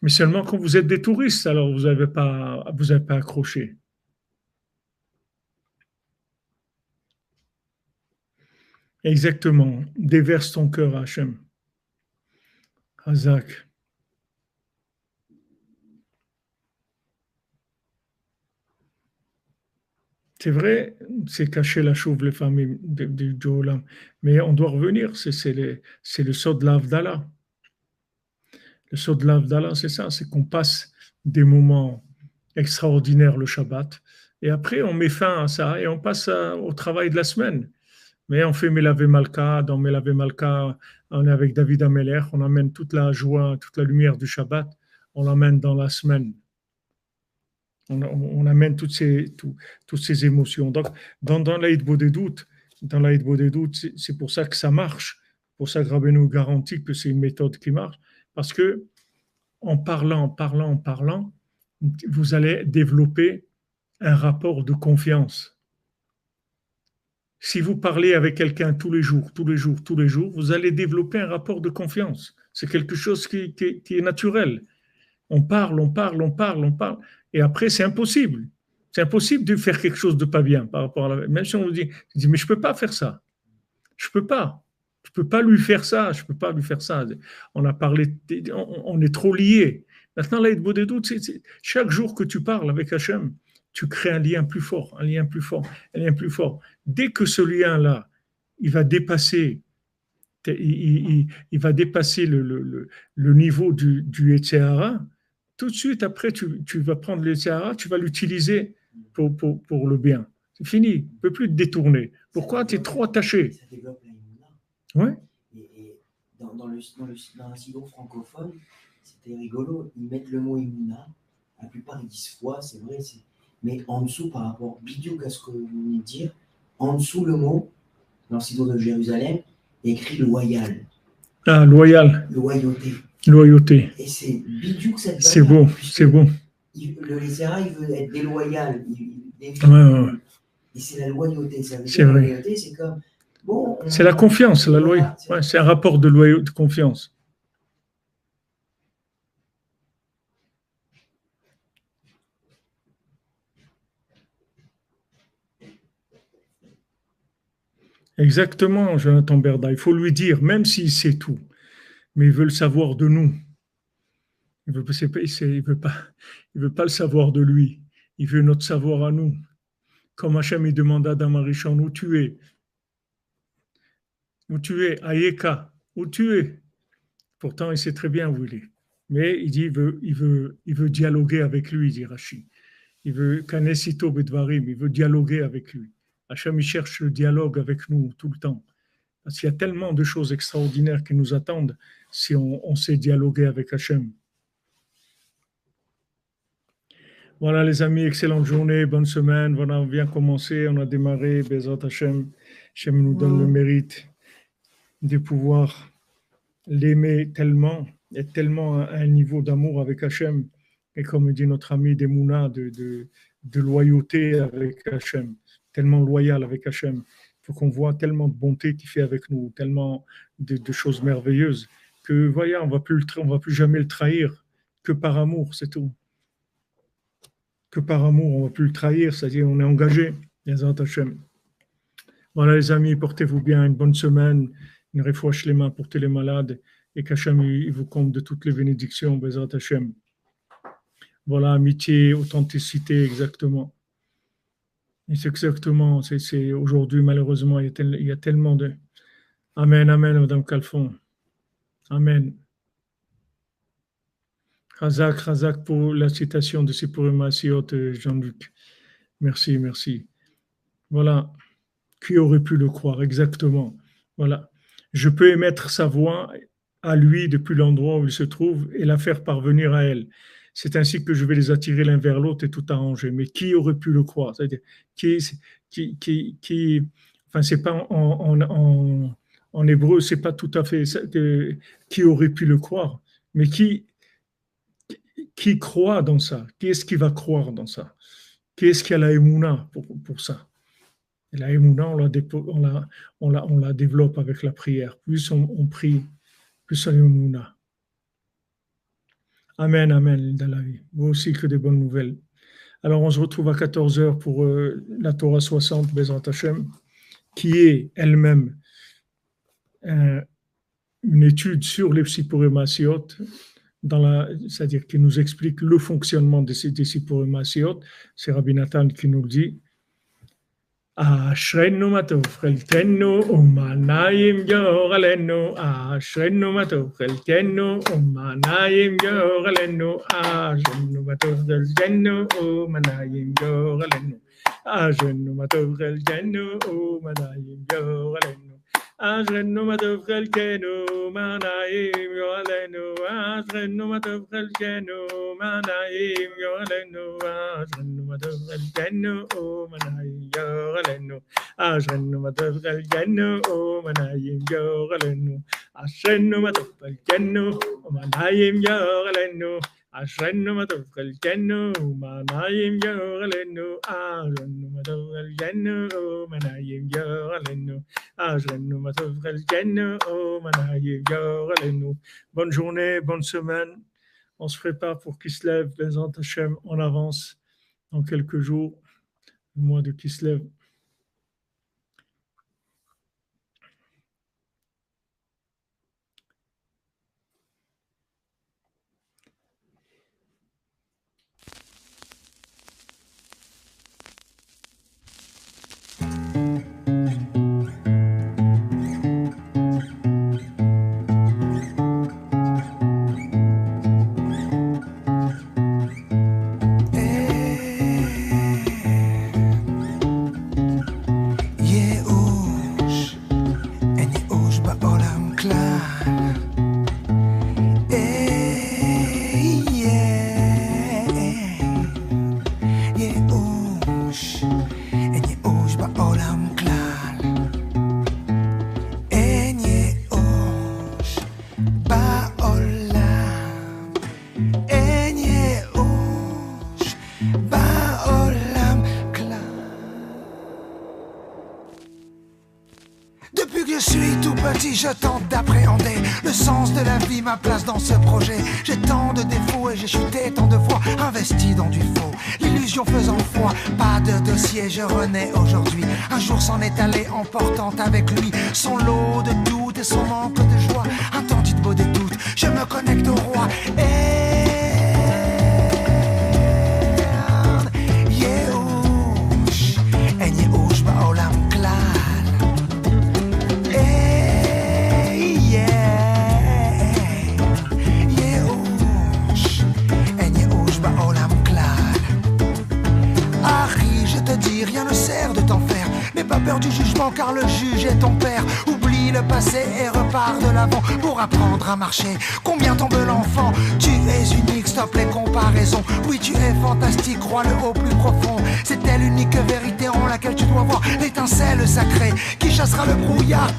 A: Mais seulement quand vous êtes des touristes, alors vous n'avez pas accroché. Exactement. Déverse ton cœur à Hachem. Hazak. C'est vrai, c'est cacher la chauve les familles du Olam. Mais on doit revenir, c'est le sod de l'Avdallah. Le sod de l'Avdallah, c'est ça, c'est qu'on passe des moments extraordinaires le Shabbat, et après on met fin à ça et on passe au travail de la semaine. Mais on fait Melavé Malka, dans Melavé Malka, on est avec David Ameler, on amène toute la joie, toute la lumière du Shabbat, on l'amène dans la semaine. On amène toutes ces émotions. Donc, dans l'Aïd Bodédout, c'est pour ça que ça marche. Pour ça que Rabbeinu garantit que c'est une méthode qui marche. Parce que en parlant, vous allez développer un rapport de confiance. Si vous parlez avec quelqu'un tous les jours, vous allez développer un rapport de confiance. C'est quelque chose qui est naturel. On parle. Et après, c'est impossible. C'est impossible de faire quelque chose de pas bien par rapport à la... Même si on vous dit, mais je peux pas faire ça. Je peux pas lui faire ça. On a parlé, on est trop liés. Maintenant, là, des doutes, chaque jour que tu parles avec Hachem, tu crées un lien plus fort. Dès que ce lien-là, il va dépasser le niveau du Etséhara, tout de suite, après, tu vas prendre le Etséhara, tu vas l'utiliser pour le bien. C'est fini, tu ne peux plus te détourner. Pourquoi tu es trop attaché?
B: Ça développe la Emouna.
A: Ouais.
B: Et dans la sigo francophone, c'était rigolo. Ils mettent le mot Emouna. La plupart, ils disent foi, c'est vrai. Mais en dessous, par rapport, bidouk à ce que vous venez de dire, en dessous, le mot, dans le sigo de Jérusalem, écrit loyal.
A: Ah, loyal. Loyauté.
B: Et c'est bidouk cette
A: c'est beau.
B: Le Lézéra, il veut être déloyal.
A: Ouais.
B: Et c'est la loyauté. Ça veut dire
A: c'est vrai.
B: La loyauté, c'est comme. Bon,
A: c'est la confiance, la loyauté. Ouais, c'est un rapport de confiance. Exactement, Jonathan Berda. Il faut lui dire, même s'il sait tout, mais il veut le savoir de nous. Il veut pas le savoir de lui. Il veut notre savoir à nous. Comme Hachem il demande à Adam Arishon, où tu es? où tu es, Ayeka, où tu es. Pourtant, il sait très bien où il est. Mais il dit, il veut dialoguer avec lui, dit Rashi. Il veut Kanesito Bedvarim, il veut dialoguer avec lui. Hachem, il cherche le dialogue avec nous tout le temps. Parce qu'il y a tellement de choses extraordinaires qui nous attendent si on sait dialoguer avec Hachem. Voilà les amis, excellente journée, bonne semaine. Voilà, on vient commencer, on a démarré, Bezrat Hachem. Hachem nous donne le mérite de pouvoir l'aimer tellement, être tellement à un niveau d'amour avec Hachem. Et comme dit notre ami Demouna, de loyauté avec Hachem, tellement loyal avec Hachem. Il faut qu'on voit tellement de bonté qu'il fait avec nous, tellement de choses merveilleuses, que voyez, on va plus jamais le trahir, que par amour, c'est tout. Que par amour, on ne va plus le trahir, c'est-à-dire on est engagé. Voilà les amis, portez-vous bien, une bonne semaine, une refouach les mains, portez les malades, et qu'Hachem il vous compte de toutes les bénédictions, Bezrat Hachem. Voilà, amitié, authenticité, exactement. Et c'est exactement, c'est aujourd'hui, malheureusement, il y a tellement de... Amen, amen, Madame Calfon. Amen. Razak pour la citation de Sipurim Asiot, Jean-Luc. Merci, merci. Voilà. Qui aurait pu le croire, exactement. Voilà. Je peux émettre sa voix à lui depuis l'endroit où il se trouve et la faire parvenir à elle. C'est ainsi que je vais les attirer l'un vers l'autre et tout arranger. Mais qui aurait pu le croire? C'est-à-dire, enfin, c'est pas en hébreu, c'est pas tout à fait qui aurait pu le croire, mais qui croit dans ça? Qui est-ce qui va croire dans ça? Qui est-ce qui a la émouna pour ça? Et la émouna, on la développe avec la prière. Plus on prie, plus on a émouna. Amen, amen, dans la vie. Vous aussi, que des bonnes nouvelles. Alors, on se retrouve à 14h pour la Torah 60, Bezrat Hachem, qui est elle-même une étude sur les Sipurim Asiot, c'est-à-dire qui nous explique le fonctionnement des Sipurim Asiot. C'est Rabbi Nathan qui nous le dit. Ashrenu matov chelkenu umanayim yoralenu. Ashrenu matov chelkenu umanayim yoralenu. Ashrenu matov chelkenu umanayim yoralenu. Ashrenu matov chelkenu umanayim yoralenu. Ashrenu matov chelkenu umanayim yoralenu. Ashrenu matov chelkenu umanayim yoralenu. Ashrenu matov chelkenu umanayim yoralenu. Ashrenu matov chelkenu umanayim yoralenu. Ashrenu matov chelkenu umanayim yoralenu. Ashrenu matov chelkenu umanayim yoralenu. Ashrenu matov chelkenu umanayim yoralenu. Ashrenu matov chelkenu umanayim yoralenu. Bonne journée, bonne semaine. On se prépare pour Kislev, Bezrat Hachem, on avance dans quelques jours, le mois de Kislev.
D: Je tente d'appréhender le sens de la vie, ma place dans ce projet. J'ai tant de défauts et j'ai chuté tant de fois, investi dans du faux, l'illusion faisant foi. Pas de dossier, je renais aujourd'hui. Un jour s'en est allé, emportant avec lui son lot de doutes et son manque de joie. Un temps dit beau des doutes, je me connecte au roi. Yehush, en Yehush ba'olam klal. chez ton père. Oublie le passé et repars de l'avant pour apprendre à marcher. Combien tombe l'enfant? Tu es unique, stop les comparaisons. Oui, tu es fantastique, crois-le au plus profond. C'est telle l'unique vérité en laquelle tu dois voir l'étincelle sacrée qui chassera le brouillard.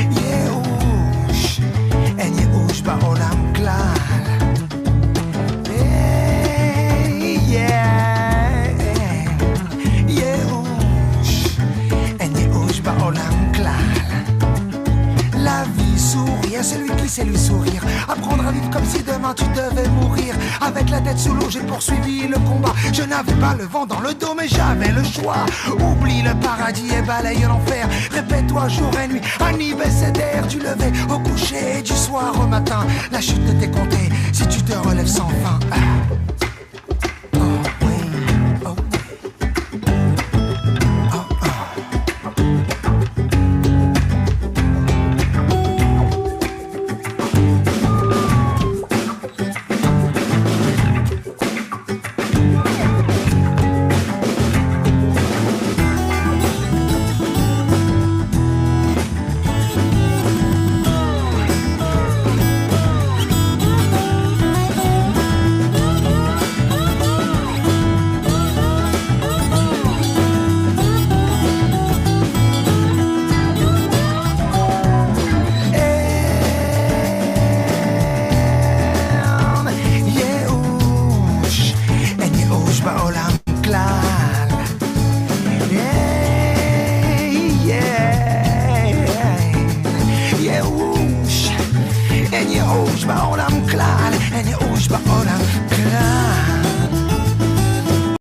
D: Yehush, en Yehush ba'olam klal. La vie sourit à celui qui sait lui sourire. Apprendre à vivre comme si demain tu devais mourir. Avec la tête sous l'eau j'ai poursuivi le combat. Je n'avais pas le vent dans le dos mais j'avais le choix. Oublie le paradis et balaye l'enfer. Répète-toi jour et nuit anniversaire. Du lever au coucher, du soir au matin. La chute de tes comptée si tu te relèves sans fin.